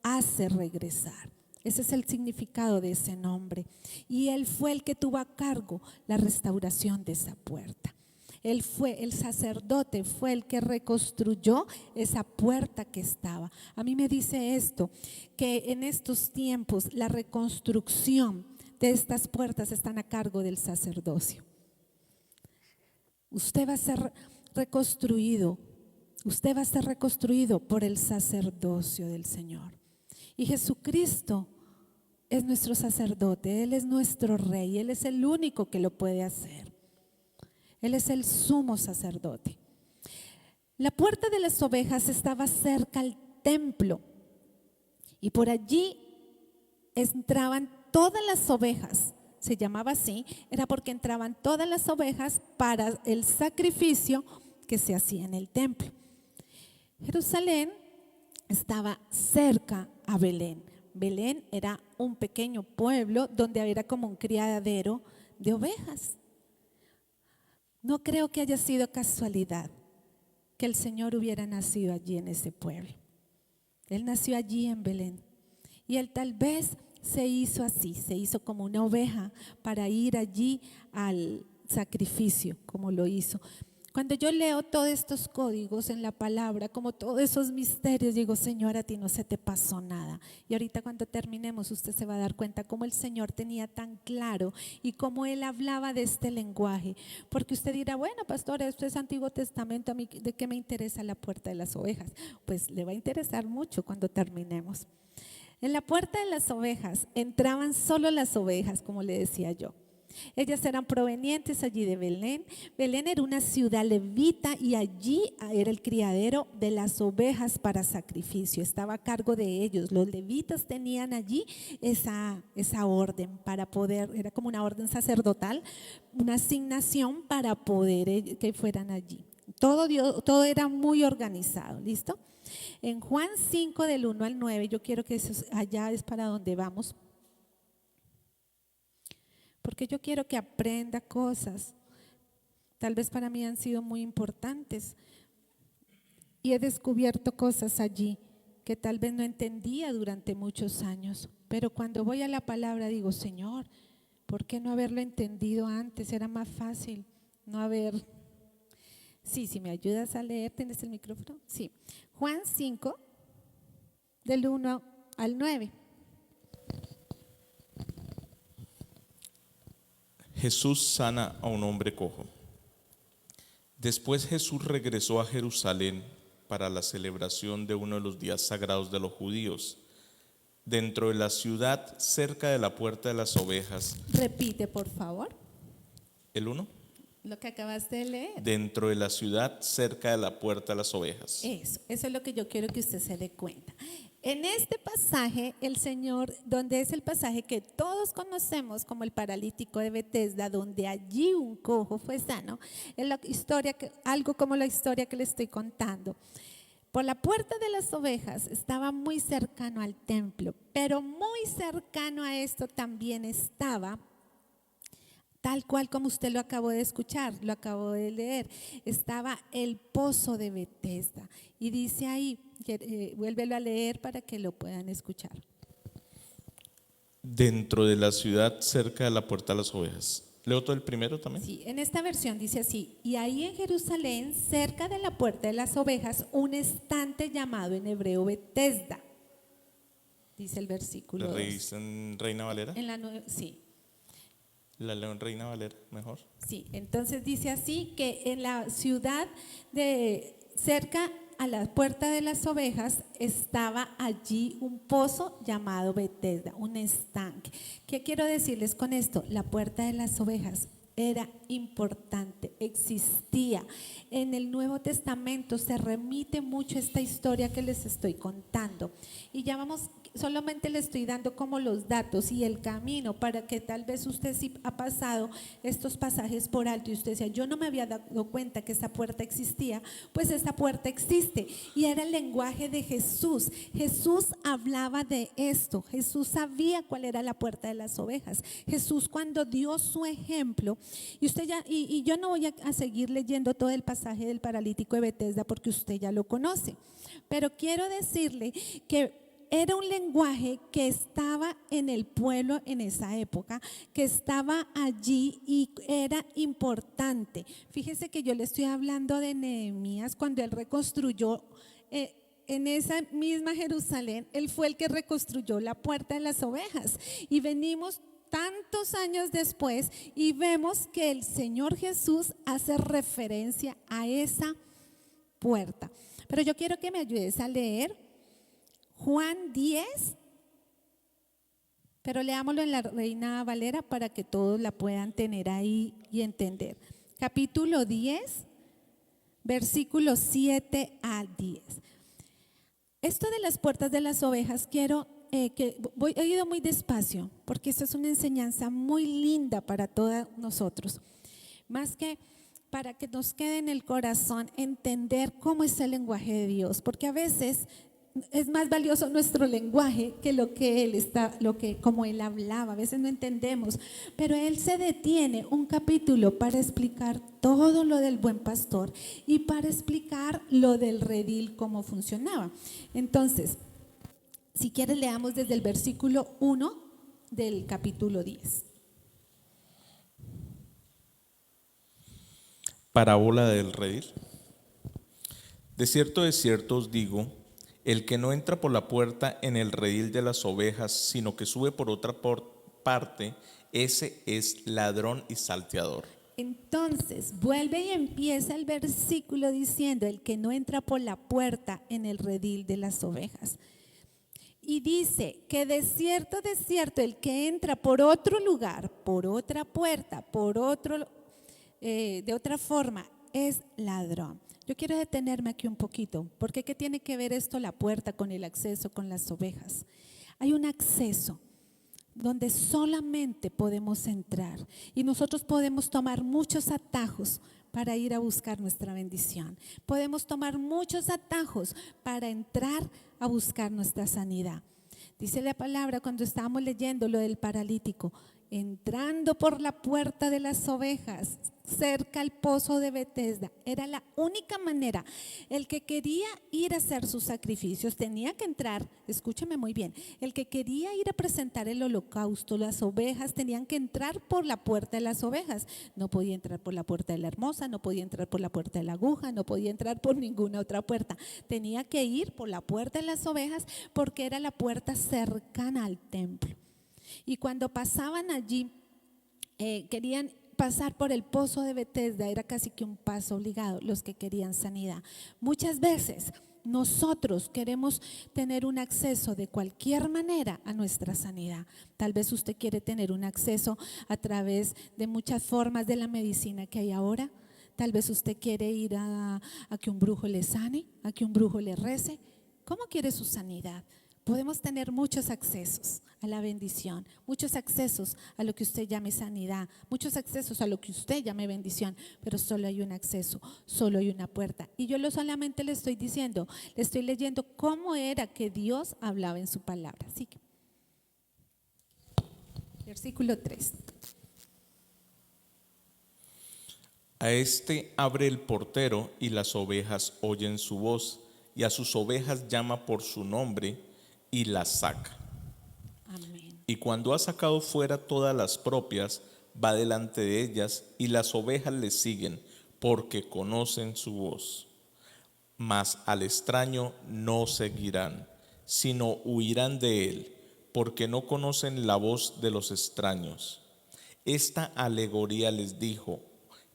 hace regresar. Ese es el significado de ese nombre. Y él fue el que tuvo a cargo la restauración de esa puerta. El sacerdote fue el que reconstruyó esa puerta que estaba. A mí me dice esto, que en estos tiempos la reconstrucción de estas puertas están a cargo del sacerdocio. Usted va a ser reconstruido por el sacerdocio del Señor. Y Jesucristo es nuestro sacerdote, Él es nuestro rey, Él es el único que lo puede hacer. Él es el sumo sacerdote. La puerta de las ovejas estaba cerca al templo y por allí entraban todas las ovejas. Se llamaba así, era porque entraban todas las ovejas para el sacrificio que se hacía en el templo. Jerusalén estaba cerca a Belén. Belén era un pequeño pueblo donde era como un criadero de ovejas. No creo que haya sido casualidad que el Señor hubiera nacido allí en ese pueblo. Él nació allí en Belén y él tal vez se hizo así, se hizo como una oveja para ir allí al sacrificio, como lo hizo. Cuando yo leo todos estos códigos en la palabra, como todos esos misterios, digo, Señor, a ti no se te pasó nada. Y ahorita cuando terminemos usted se va a dar cuenta cómo el Señor tenía tan claro y cómo Él hablaba de este lenguaje. Porque usted dirá, bueno, pastor, esto es Antiguo Testamento, ¿a mí de qué me interesa la puerta de las ovejas? Pues le va a interesar mucho cuando terminemos. En la puerta de las ovejas entraban solo las ovejas, como le decía yo. Ellas eran provenientes allí de Belén. Belén era una ciudad levita y allí era el criadero de las ovejas para sacrificio. Estaba a cargo de ellos. Los levitas tenían allí esa orden para poder, era como una orden sacerdotal, una asignación para poder que fueran allí. Todo era muy organizado, ¿listo? En Juan 5 del 1 al 9, yo quiero que eso allá es para donde vamos. Porque yo quiero que aprenda cosas. Tal vez para mí han sido muy importantes. Y he descubierto cosas allí que tal vez no entendía durante muchos años. Pero cuando voy a la palabra digo, Señor, ¿por qué no haberlo entendido antes? Era más fácil no haber... Sí, si me ayudas a leer, ¿tienes el micrófono? Sí. Juan 5, del 1 al 9. Jesús sana a un hombre cojo. Después Jesús regresó a Jerusalén para la celebración de uno de los días sagrados de los judíos. Dentro de la ciudad, cerca de la puerta de las ovejas. Repite, por favor. ¿El 1? Lo que acabaste de leer. Dentro de la ciudad, cerca de la puerta de las ovejas. Eso es lo que yo quiero que usted se dé cuenta. En este pasaje, el Señor, donde es el pasaje que todos conocemos como el paralítico de Betesda, donde allí un cojo fue sano, es la historia, algo como la historia que le estoy contando. Por la puerta de las ovejas estaba muy cercano al templo, pero muy cercano a esto también estaba, tal cual como usted lo acabó de escuchar, lo acabó de leer, estaba el pozo de Betesda. Y dice ahí, vuélvelo a leer para que lo puedan escuchar. Dentro de la ciudad, cerca de la puerta de las ovejas. ¿Leo todo el primero también? Sí, en esta versión dice así: y ahí en Jerusalén, cerca de la puerta de las ovejas, un estante llamado en hebreo Betesda. Dice el versículo 2. ¿La leíste en Reina Valera? Sí. La leo en Reina Valera, mejor. Sí, entonces dice así que en la ciudad de cerca a la puerta de las ovejas estaba allí un pozo llamado Betesda, un estanque. ¿Qué quiero decirles con esto? La puerta de las ovejas era importante, existía. En el Nuevo Testamento se remite mucho a esta historia que les estoy contando. Y ya vamos, solamente le estoy dando como los datos y el camino para que tal vez usted sí ha pasado estos pasajes por alto y usted decía, yo no me había dado cuenta que esta puerta existía. Pues esta puerta existe y era el lenguaje de Jesús. Jesús hablaba de esto. Jesús sabía cuál era la puerta de las ovejas. Jesús, cuando dio su ejemplo, y usted ya, y yo no voy a seguir leyendo todo el pasaje del paralítico de Betesda porque usted ya lo conoce, pero quiero decirle que era un lenguaje que estaba en el pueblo en esa época, que estaba allí y era importante. Fíjese que yo le estoy hablando de Nehemías cuando él reconstruyó en esa misma Jerusalén. Él fue el que reconstruyó la puerta de las ovejas y venimos tantos años después y vemos que el Señor Jesús hace referencia a esa puerta. Pero yo quiero que me ayudes a leer Juan 10, pero leámoslo en la Reina Valera para que todos la puedan tener ahí y entender. Capítulo 10, versículos 7 a 10. Esto de las puertas de las ovejas quiero he ido muy despacio porque esto es una enseñanza muy linda para todos nosotros, más que para que nos quede en el corazón entender cómo es el lenguaje de Dios, porque a veces es más valioso nuestro lenguaje que lo que él está, como él hablaba. A veces no entendemos, pero él se detiene un capítulo para explicar todo lo del buen pastor y para explicar lo del redil, cómo funcionaba. Entonces, si quieres leamos desde el versículo 1 del capítulo 10. Parábola del redil. De cierto os digo, el que no entra por la puerta en el redil de las ovejas, sino que sube por otra parte, ese es ladrón y salteador. Entonces vuelve y empieza el versículo diciendo, el que no entra por la puerta en el redil de las ovejas. Y dice que de cierto, el que entra por otro lugar, por otra puerta, de otra forma, es ladrón. Yo quiero detenerme aquí un poquito, porque ¿qué tiene que ver esto, la puerta, con el acceso, con las ovejas? Hay un acceso donde solamente podemos entrar y nosotros podemos tomar muchos atajos para ir a buscar nuestra bendición. Podemos tomar muchos atajos para entrar a buscar nuestra sanidad. Dice la palabra cuando estábamos leyendo lo del paralítico, entrando por la puerta de las ovejas, cerca al pozo de Betesda. Era la única manera. El que quería ir a hacer sus sacrificios tenía que entrar, escúcheme muy bien, el que quería ir a presentar el holocausto, las ovejas tenían que entrar por la puerta de las ovejas. No podía entrar por la puerta de la hermosa, no podía entrar por la puerta de la aguja, no podía entrar por ninguna otra puerta. Tenía que ir por la puerta de las ovejas porque era la puerta cercana al templo. Y cuando pasaban allí, querían pasar por el pozo de Betesda, era casi que un paso obligado, los que querían sanidad. Muchas veces nosotros queremos tener un acceso de cualquier manera a nuestra sanidad. Tal vez usted quiere tener un acceso a través de muchas formas de la medicina que hay ahora. Tal vez usted quiere ir a que un brujo le sane, a que un brujo le rece. ¿Cómo quiere su sanidad? Podemos tener muchos accesos a la bendición, muchos accesos a lo que usted llame sanidad, muchos accesos a lo que usted llame bendición, pero solo hay un acceso, solo hay una puerta. Y yo solamente le estoy diciendo, le estoy leyendo cómo era que Dios hablaba en su palabra. Así que, versículo 3. A este abre el portero y las ovejas oyen su voz, y a sus ovejas llama por su nombre y las saca. Amén. Y cuando ha sacado fuera todas las propias, va delante de ellas y las ovejas le siguen porque conocen su voz. Mas al extraño no seguirán, sino huirán de él, porque no conocen la voz de los extraños. Esta alegoría les dijo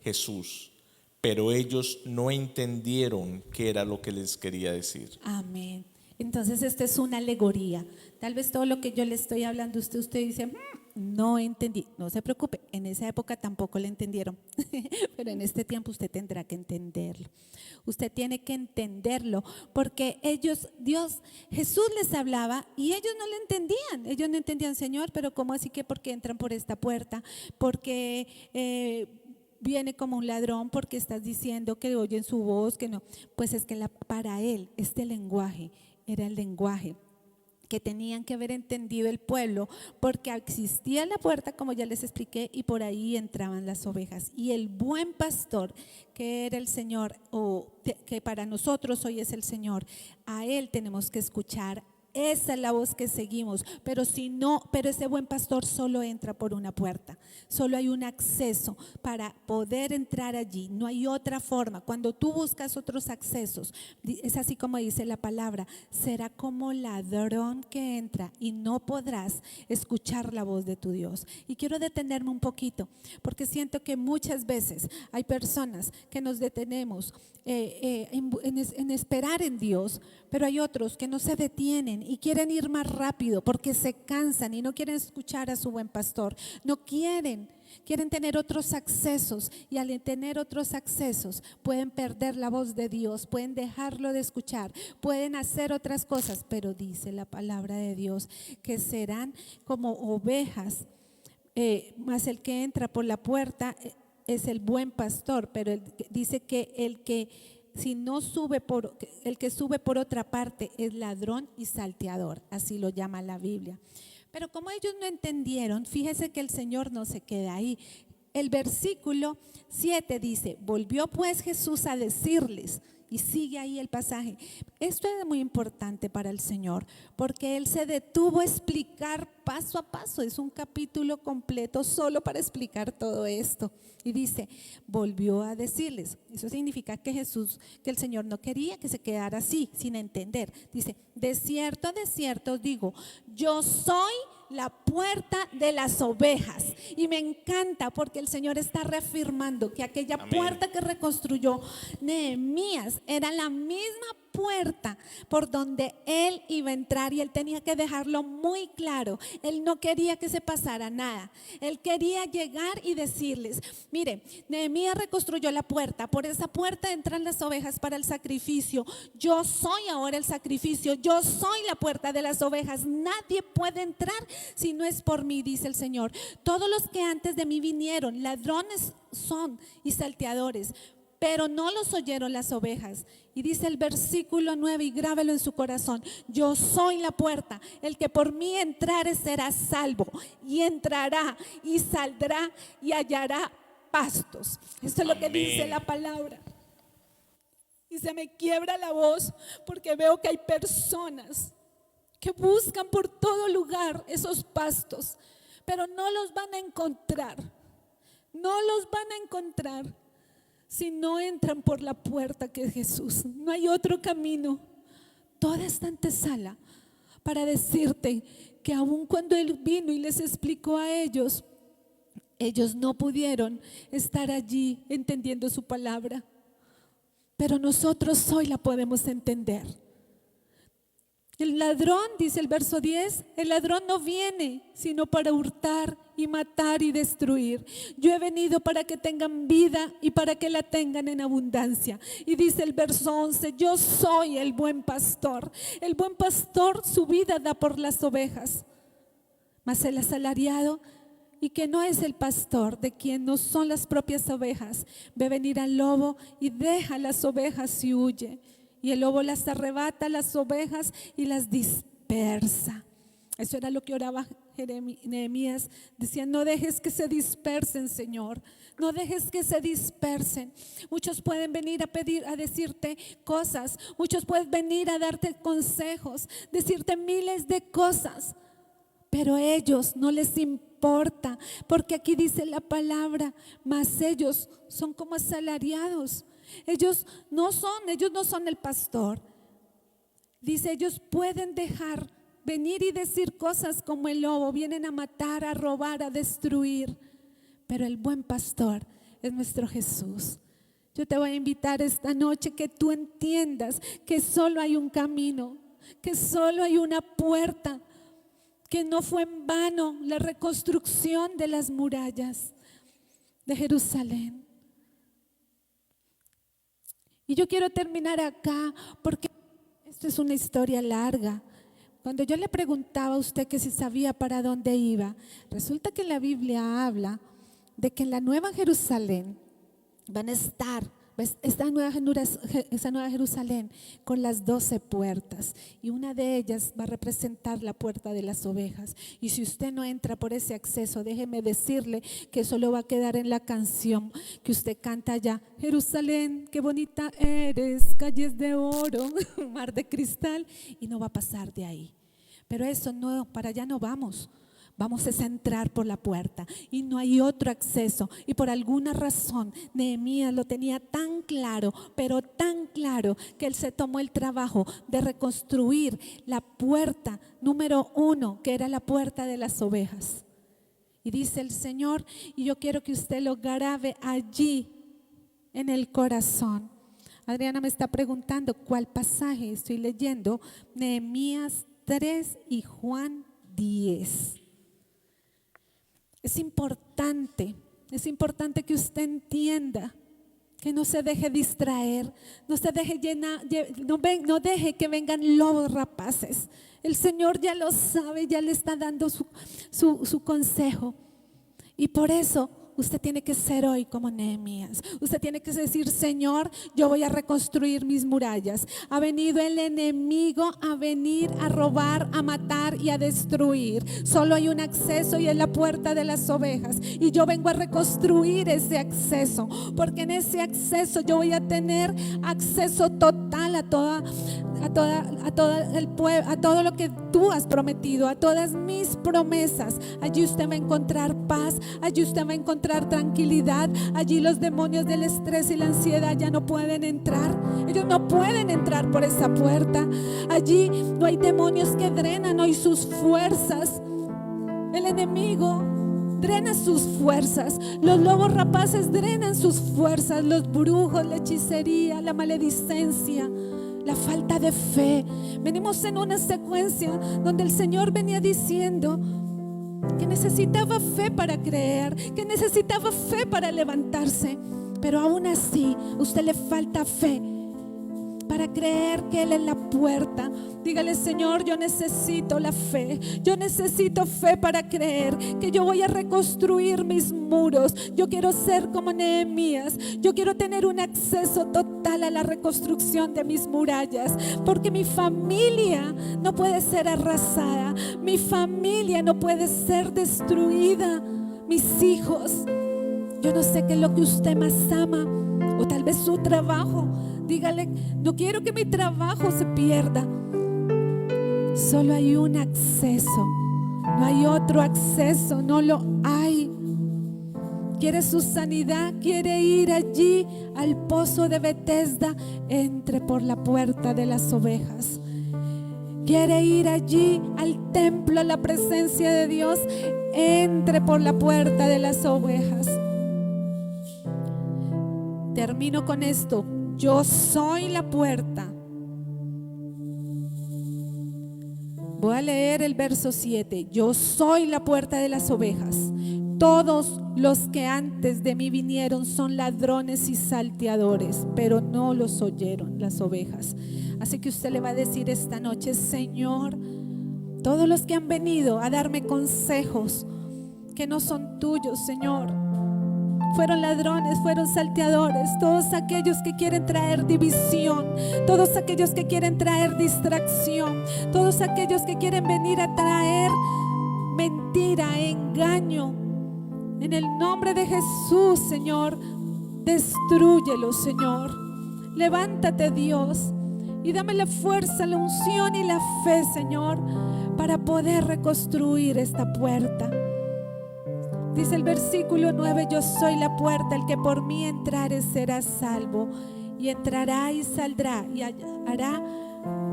Jesús, pero ellos no entendieron qué era lo que les quería decir. Amén. Entonces esto es una alegoría. Tal vez todo lo que yo le estoy hablando usted dice, no entendí. No se preocupe, en esa época tampoco le entendieron, pero en este tiempo usted tendrá que entenderlo. Usted tiene que entenderlo porque Jesús les hablaba y ellos no le entendían. Ellos no entendían, Señor, pero ¿cómo así que por qué entran por esta puerta? Porque viene como un ladrón, porque estás diciendo que oyen su voz, que no. Pues es que para él este lenguaje era el lenguaje que tenían que haber entendido el pueblo, porque existía la puerta, como ya les expliqué, y por ahí entraban las ovejas. Y el buen pastor, que era el Señor, que para nosotros hoy es el Señor, a él tenemos que escuchar. Esa es la voz que seguimos, pero ese buen pastor solo entra por una puerta, solo hay un acceso para poder entrar allí, no hay otra forma. Cuando tú buscas otros accesos, es así como dice la palabra, será como ladrón que entra y no podrás escuchar la voz de tu Dios. Y quiero detenerme un poquito, porque siento que muchas veces hay personas que nos detenemos en esperar en Dios, pero hay otros que no se detienen y quieren ir más rápido porque se cansan y no quieren escuchar a su buen pastor. No quieren tener otros accesos, y al tener otros accesos pueden perder la voz de Dios, pueden dejarlo de escuchar, pueden hacer otras cosas, pero dice la palabra de Dios que serán como ovejas, mas el que entra por la puerta es el buen pastor, pero dice que el que sube por otra parte es ladrón y salteador, así lo llama la Biblia. Pero como ellos no entendieron, fíjese que el Señor no se queda ahí. El versículo 7 dice, volvió pues Jesús a decirles, y sigue ahí el pasaje. Esto es muy importante para el Señor, porque Él se detuvo a explicar paso a paso. Es un capítulo completo solo para explicar todo esto. Y dice, volvió a decirles. Eso significa que el Señor no quería que se quedara así, sin entender. Dice, de cierto os digo, yo soy la puerta de las ovejas. Y me encanta porque el Señor está reafirmando que aquella puerta que reconstruyó Nehemías era la misma puerta por donde él iba a entrar y él tenía que dejarlo muy claro. Él no quería que se pasara nada. Él quería llegar y decirles: mire, Nehemías reconstruyó la puerta, por esa puerta entran las ovejas para el sacrificio. Yo soy ahora el sacrificio, yo soy la puerta de las ovejas. Nadie puede entrar si no es por mí, dice el Señor. Todos los que antes de mí vinieron, ladrones son y salteadores, pero no los oyeron las ovejas. Y dice el versículo 9, y grábelo en su corazón: yo soy la puerta, el que por mí entrare será salvo, y entrará y saldrá y hallará pastos. Esto es lo que dice la palabra. Y se me quiebra la voz porque veo que hay personas que buscan por todo lugar esos pastos, pero no los van a encontrar. No los van a encontrar si no entran por la puerta que es Jesús. No hay otro camino. Toda esta antesala para decirte que aun cuando Él vino y les explicó a ellos, ellos no pudieron estar allí entendiendo su palabra. Pero nosotros hoy la podemos entender. El ladrón, dice el verso 10, el ladrón no viene sino para hurtar y matar y destruir. Yo he venido para que tengan vida y para que la tengan en abundancia. Y dice el verso 11, yo soy el buen pastor. El buen pastor su vida da por las ovejas. Mas el asalariado, y que no es el pastor, de quien no son las propias ovejas, ve venir al lobo y deja las ovejas y huye. Y el lobo las arrebata, las ovejas, y las dispersa. Eso era lo que oraba Nehemías. Decía: no dejes que se dispersen, Señor. No dejes que se dispersen. Muchos pueden venir a pedir, a decirte cosas. Muchos pueden venir a darte consejos, decirte miles de cosas. Pero a ellos no les importa, porque aquí dice la palabra: mas ellos son como asalariados. Ellos no son el pastor. Dice: ellos pueden dejar venir y decir cosas como el lobo, vienen a matar, a robar, a destruir. Pero el buen pastor es nuestro Jesús. Yo te voy a invitar esta noche que tú entiendas que solo hay un camino, que solo hay una puerta, que no fue en vano la reconstrucción de las murallas de Jerusalén. Y yo quiero terminar acá porque esto es una historia larga. Cuando yo le preguntaba a usted que si sabía para dónde iba, resulta que la Biblia habla de que en la Nueva Jerusalén van a estar esa nueva Jerusalén con las 12 puertas, y una de ellas va a representar la puerta de las ovejas. Y si usted no entra por ese acceso, déjeme decirle que solo va a quedar en la canción que usted canta allá: Jerusalén, qué bonita eres, calles de oro, mar de cristal, y no va a pasar de ahí. Pero eso no, para allá no vamos. Vamos a entrar por la puerta y no hay otro acceso. Y por alguna razón Nehemías lo tenía tan claro, pero tan claro, que él se tomó el trabajo de reconstruir la puerta número 1, que era la puerta de las ovejas. Y dice el Señor, y yo quiero que usted lo grabe allí en el corazón. Adriana me está preguntando cuál pasaje estoy leyendo: Nehemías 3 y Juan 10. Es importante que usted entienda, que no se deje distraer, no se deje no deje que vengan lobos rapaces. El Señor ya lo sabe, ya le está dando su consejo. Y por eso usted tiene que ser hoy como Nehemías. Usted tiene que decir: Señor, yo voy a reconstruir mis murallas. Ha venido el enemigo a venir a robar, a matar y a destruir. Solo hay un acceso y es la puerta de las ovejas. Y yo vengo a reconstruir ese acceso, porque en ese acceso yo voy a tener acceso total a todo el pueblo, a todo lo que tú has prometido, a todas mis promesas. Allí usted va a encontrar paz, allí usted va a encontrar tranquilidad. Allí los demonios del estrés y la ansiedad ya no pueden entrar. Ellos no pueden entrar por esa puerta. Allí no hay demonios que drenan hoy sus fuerzas. El enemigo drena sus fuerzas. Los lobos rapaces drenan sus fuerzas. Los brujos, la hechicería, la maledicencia, la falta de fe. Venimos en una secuencia donde el Señor venía diciendo que necesitaba fe para creer, que necesitaba fe para levantarse. Pero aún así, a usted le falta fe para creer que Él es la puerta. Dígale: Señor, yo necesito la fe. Yo necesito fe para creer que yo voy a reconstruir mis muros. Yo quiero ser como Nehemías. Yo quiero tener un acceso total a la reconstrucción de mis murallas, porque mi familia no puede ser arrasada. Mi familia no puede ser destruida. Mis hijos. Yo no sé qué es lo que usted más ama, o tal vez su trabajo. Dígale: no quiero que mi trabajo se pierda. Solo hay un acceso, no hay otro acceso, no lo hay. Quiere su sanidad, quiere ir allí al pozo de Betesda, entre por la puerta de las ovejas. Quiere ir allí al templo, a la presencia de Dios, entre por la puerta de las ovejas. Termino con esto. Yo soy la puerta. Voy a leer el verso 7. Yo soy la puerta de las ovejas. Todos los que antes de mí vinieron son ladrones y salteadores, pero no los oyeron las ovejas. Así que usted le va a decir esta noche: Señor, todos los que han venido a darme consejos que no son tuyos, Señor, fueron ladrones, fueron salteadores, todos aquellos que quieren traer división, todos aquellos que quieren traer distracción, todos aquellos que quieren venir a traer mentira, engaño. En el nombre de Jesús, Señor, destrúyelos, Señor. Levántate, Dios, y dame la fuerza, la unción y la fe, Señor, para poder reconstruir esta puerta. Dice el versículo 9: yo soy la puerta, el que por mí entrare será salvo, y entrará y saldrá y hará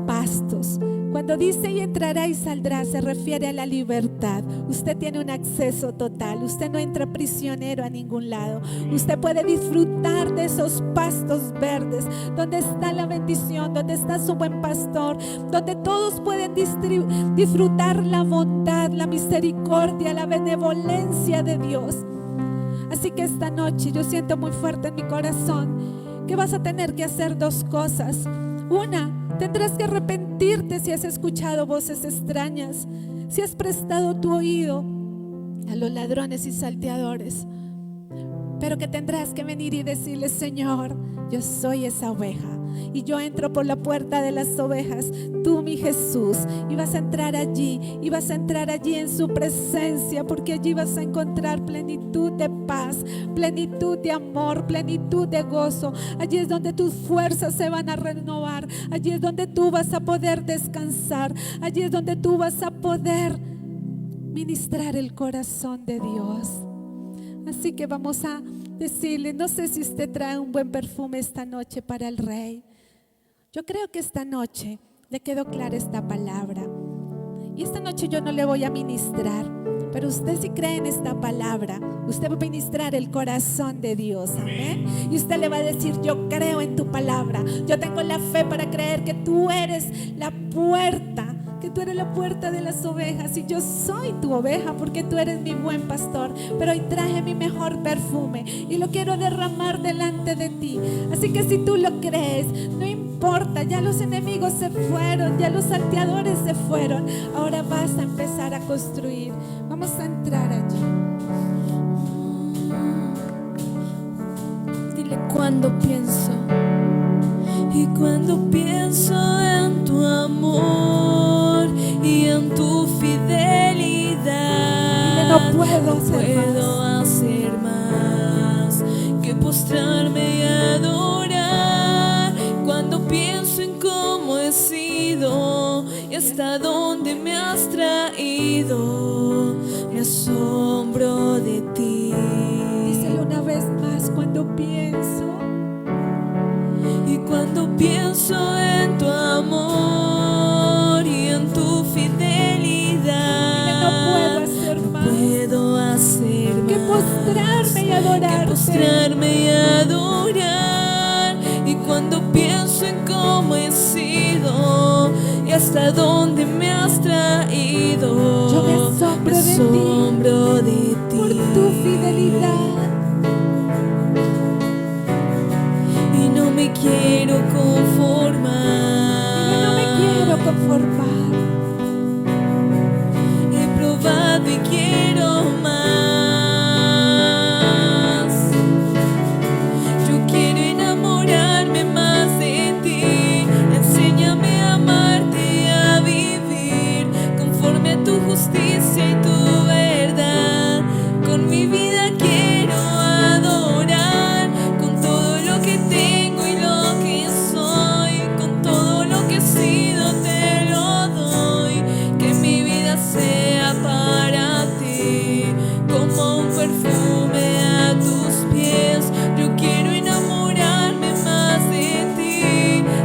pastos. Cuando dice y entrará y saldrá, se refiere a la libertad. Usted tiene un acceso total. Usted no entra prisionero a ningún lado. Usted puede disfrutar de esos pastos verdes, donde está la bendición, donde está su buen pastor, donde todos pueden disfrutar la bondad, la misericordia, la benevolencia de Dios. Así que esta noche yo siento muy fuerte en mi corazón que vas a tener que hacer dos cosas. Una, tendrás que arrepentirte si has escuchado voces extrañas, si has prestado tu oído a los ladrones y salteadores, pero que tendrás que venir y decirle: Señor, yo soy esa oveja y yo entro por la puerta de las ovejas, tú, mi Jesús, y vas a entrar allí, y vas a entrar allí en su presencia, porque allí vas a encontrar plenitud de paz, plenitud de amor, plenitud de gozo. Allí es donde tus fuerzas se van a renovar, allí es donde tú vas a poder descansar, allí es donde tú vas a poder ministrar el corazón de Dios. Así que vamos a decirle: no sé si usted trae un buen perfume esta noche para el Rey. Yo creo que esta noche le quedó clara esta palabra, y esta noche yo no le voy a ministrar, pero usted, si cree en esta palabra, usted va a ministrar el corazón de Dios, amén. Y usted le va a decir: yo creo en tu palabra, yo tengo la fe para creer que tú eres la puerta, que tú eres la puerta de las ovejas, y yo soy tu oveja porque tú eres mi buen pastor. Pero hoy traje mi mejor perfume y lo quiero derramar delante de ti. Así que si tú lo crees, no importa, ya los enemigos se fueron, ya los salteadores se fueron, ahora vas a empezar a construir. Vamos a entrar allí. Dile: cuando pienso, y cuando pienso en tu amor y en tu fidelidad, no puedo hacer más que postrarme y adorar. Cuando pienso en cómo he sido y hasta dónde me has traído, me asombro de ti. Díselo una vez más: cuando pienso. Y cuando pienso en tu amor y en tu fidelidad, no puedo hacer más, que postrarme y adorarte. Y cuando pienso en cómo cómo he sido y hasta dónde me has traído. Yo me asombro de ti, por tu fidelidad. Y no me quiero conformar. Y no me quiero conformar. He probado y quiero más. Yo quiero enamorarme más de ti. Enséñame a amarte y a vivir conforme a tu justicia y tu verdad. Con mi vida quiero adorar, con todo lo que tengo y lo que soy, con todo lo que he sido te lo doy. Que mi vida sea para ti como un perfume a tus pies. Yo quiero enamorarme más de ti.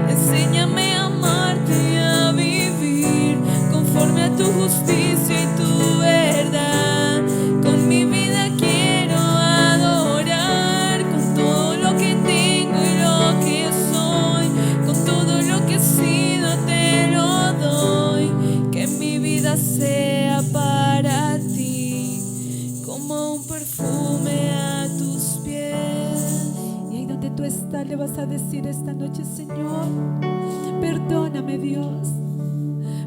Enséñame a amarte y a vivir conforme a tu justicia y tu verdad. Con mi vida quiero adorar, con todo lo que tengo y lo que soy, con todo lo que he sido te lo doy. Que mi vida sea para ti como un perfume a tus pies. Y ahí donde tú estás le vas a decir esta noche: Señor, perdóname, Dios.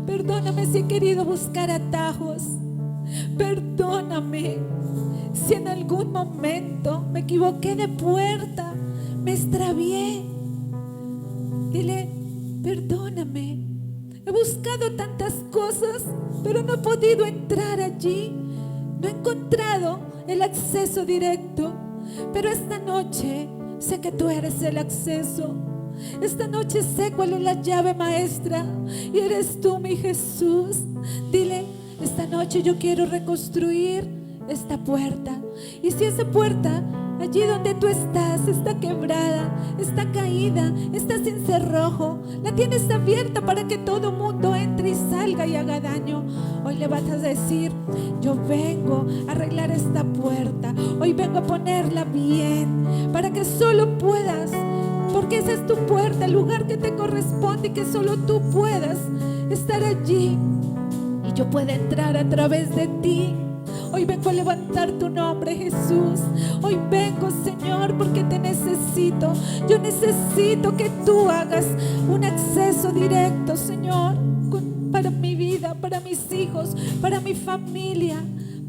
Perdóname si he querido buscar atajos. Perdóname si en algún momento me equivoqué de puerta, me extravié. Dile: perdóname. He buscado tantas cosas, pero no he podido entrar allí. No he encontrado el acceso directo. Pero esta noche sé que tú eres el acceso. Esta noche sé cuál es la llave maestra y eres tú, mi Jesús. Dile: esta noche yo quiero reconstruir esta puerta. Y si esa puerta, allí donde tú estás, está quebrada, está caída, está sin cerrojo, la tienes abierta para que todo mundo entre y salga y haga daño, hoy le vas a decir: yo vengo a arreglar esta puerta. Hoy vengo a ponerla bien para que solo puedas, porque esa es tu puerta, el lugar que te corresponde, y que solo tú puedas estar allí y yo pueda entrar a través de ti. Hoy vengo a levantar tu nombre, Jesús. Hoy vengo, Señor, porque te necesito. Yo necesito que tú hagas un acceso directo, Señor, para mi vida, para mis hijos, para mi familia.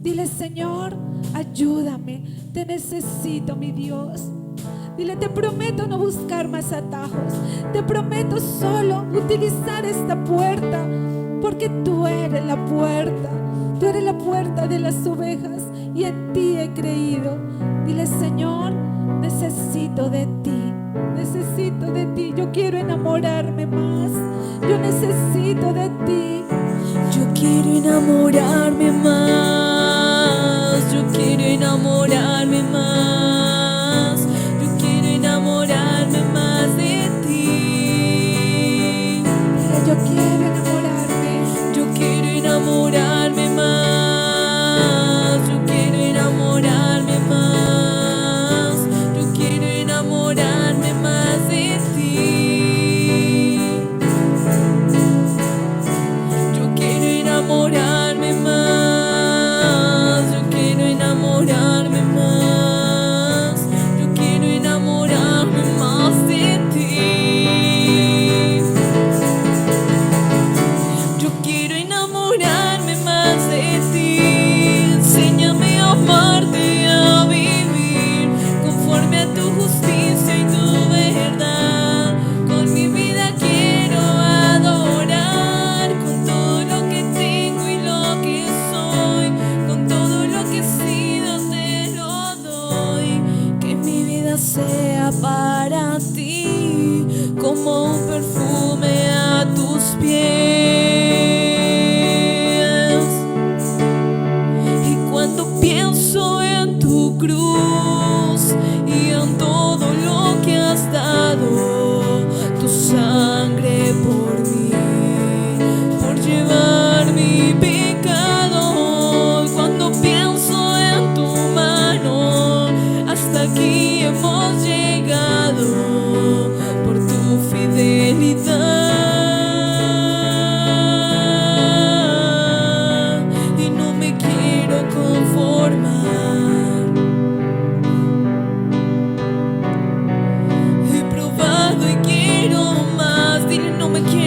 Dile: Señor, ayúdame. Te necesito, mi Dios. Dile: te prometo no buscar más atajos. Te prometo solo utilizar esta puerta, porque tú eres la puerta. Tú eres la puerta de las ovejas y en ti he creído. Dile: Señor, necesito de ti. Necesito de ti. Yo quiero enamorarme más. Yo necesito de ti. Yo quiero enamorarme más. Yo quiero enamorarme más. Yo quiero enamorarme más de ti. Dile: yo quiero enamorarme. Yo quiero enamorarme más. Yo quiero enamorarme más. Yo quiero enamorarme más de ti. Yo quiero enamorarme más. Yo quiero enamorarme más. Yo quiero enamorarme más de ti. Yo quiero enamorarme más de ti. Enséñame a amarte y a vivir conforme a tu justicia y tu verdad. Con mi vida quiero adorar, con todo lo que tengo y lo que soy, con todo lo que he sido te lo doy. Que mi vida sea para ti como un perfume a tus pies. Y cuando pienso en tu cruz y en todo lo que has dado, tu sangre por mí, por llevar mi pecado. Cuando pienso en tu mano, hasta aquí hemos llegado por tu fidelidad.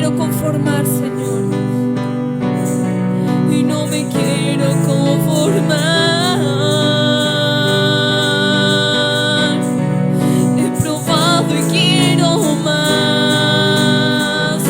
quiero conformar, Señor. Y no me quiero conformar. He probado y quiero más.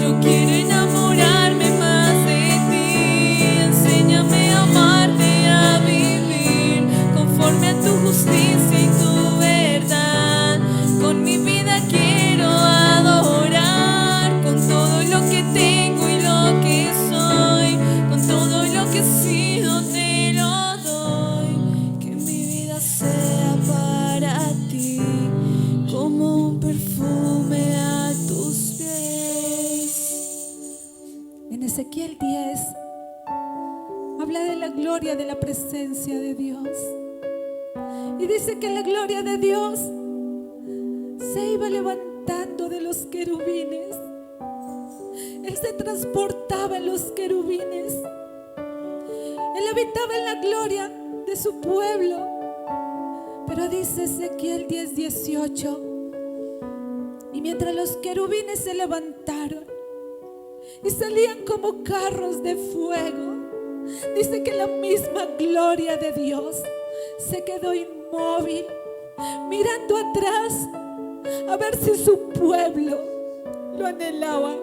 Yo quiero enamorarme más de ti. Enséñame a amarte y a vivir conforme a tu justicia y tu verdad. Con mi vida quiero adorar, con todo lo que tengo y lo que soy, con todo lo que he sido te lo doy. Que mi vida sea para ti como un perfume a tus pies. En Ezequiel 10 habla de la gloria de la presencia de Dios. Y dice que la gloria de Dios se iba levantando de los querubines. Él se transportaba en los querubines. Él habitaba en la gloria de su pueblo. Pero dice Ezequiel 10:18, y mientras los querubines se levantaron y salían como carros de fuego, dice que la misma gloria de Dios se quedó inmóvil, mirando atrás a ver si su pueblo lo anhelaba,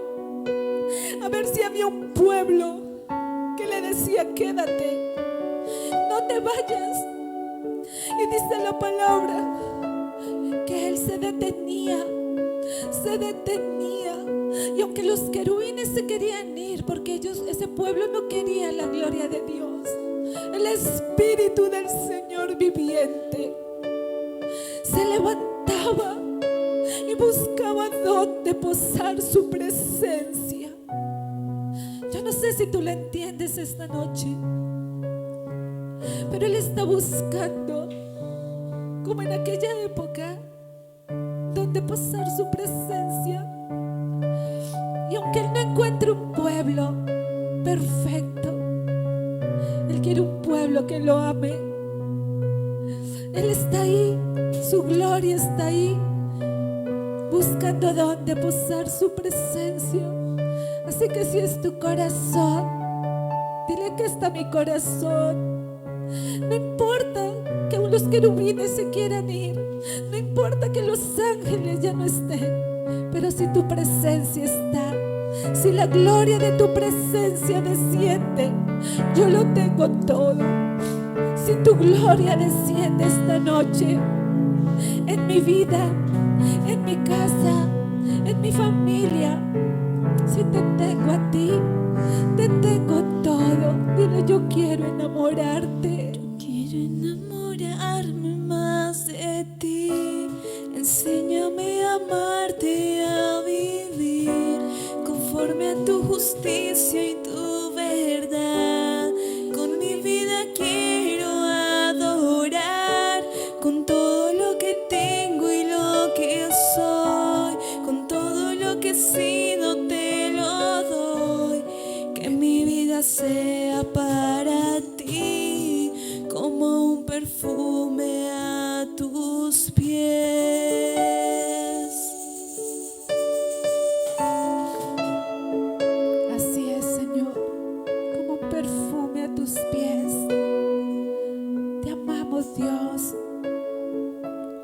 a ver si había un pueblo que le decía: quédate, no te vayas. Y dice la palabra que él se detenía. Y aunque los querubines se querían ir, porque ese pueblo no quería la gloria de Dios, el Espíritu del Señor viviente se levantaba y buscaba dónde posar su presencia. Yo no sé si tú lo entiendes esta noche, pero Él está buscando, como en aquella época, dónde posar su presencia. Y aunque Él no encuentre un pueblo perfecto, Él quiere un pueblo que lo ame. Él está ahí, su gloria está ahí, buscando dónde posar su presencia. Así que si es tu corazón, dile: que está mi corazón. No importa que aún los querubines se quieran ir, no importa que los ángeles ya no estén, pero si tu presencia está, si la gloria de tu presencia desciende, yo lo tengo todo. Si tu gloria desciende esta noche en mi vida, en mi casa, en mi familia, si te tengo a ti, te tengo todo. Dile: yo quiero enamorarte. Quiero enamorarme más de ti. Enséñame a amarte y a vivir conforme a tu justicia y tu verdad. Con mi vida quiero adorar, con todo lo que tengo y lo que soy, con todo lo que he sido te lo doy. Que mi vida sea para ti como un perfume a tus pies. Así es, Señor, como un perfume a tus pies. Te amamos, Dios.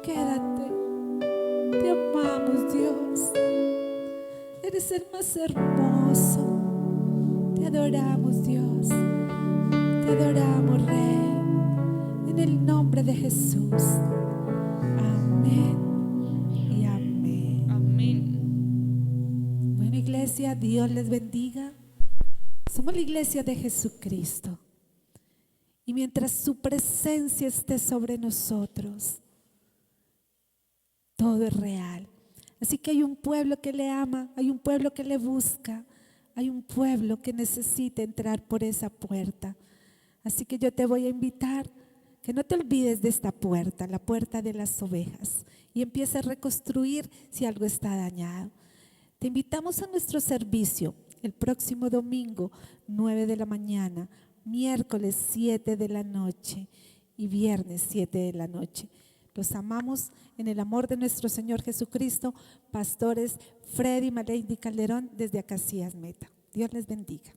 Quédate. Te amamos, Dios. Eres el más hermoso. Te adoramos, Dios. Te adoramos, Rey. En el nombre de Jesús. Amén y amén. Amén. Bueno, iglesia, Dios les bendiga. Somos la iglesia de Jesucristo. Y mientras su presencia esté sobre nosotros, todo es real. Así que hay un pueblo que le ama, hay un pueblo que le busca, hay un pueblo que necesita entrar por esa puerta. Así que yo te voy a invitar que no te olvides de esta puerta, la puerta de las ovejas, y empieza a reconstruir si algo está dañado. Te invitamos a nuestro servicio el próximo domingo, 9 de la mañana, miércoles 7 de la noche y viernes 7 de la noche. Los amamos en el amor de nuestro Señor Jesucristo. Pastores Freddy Malady Calderón desde Acacias Meta. Dios les bendiga.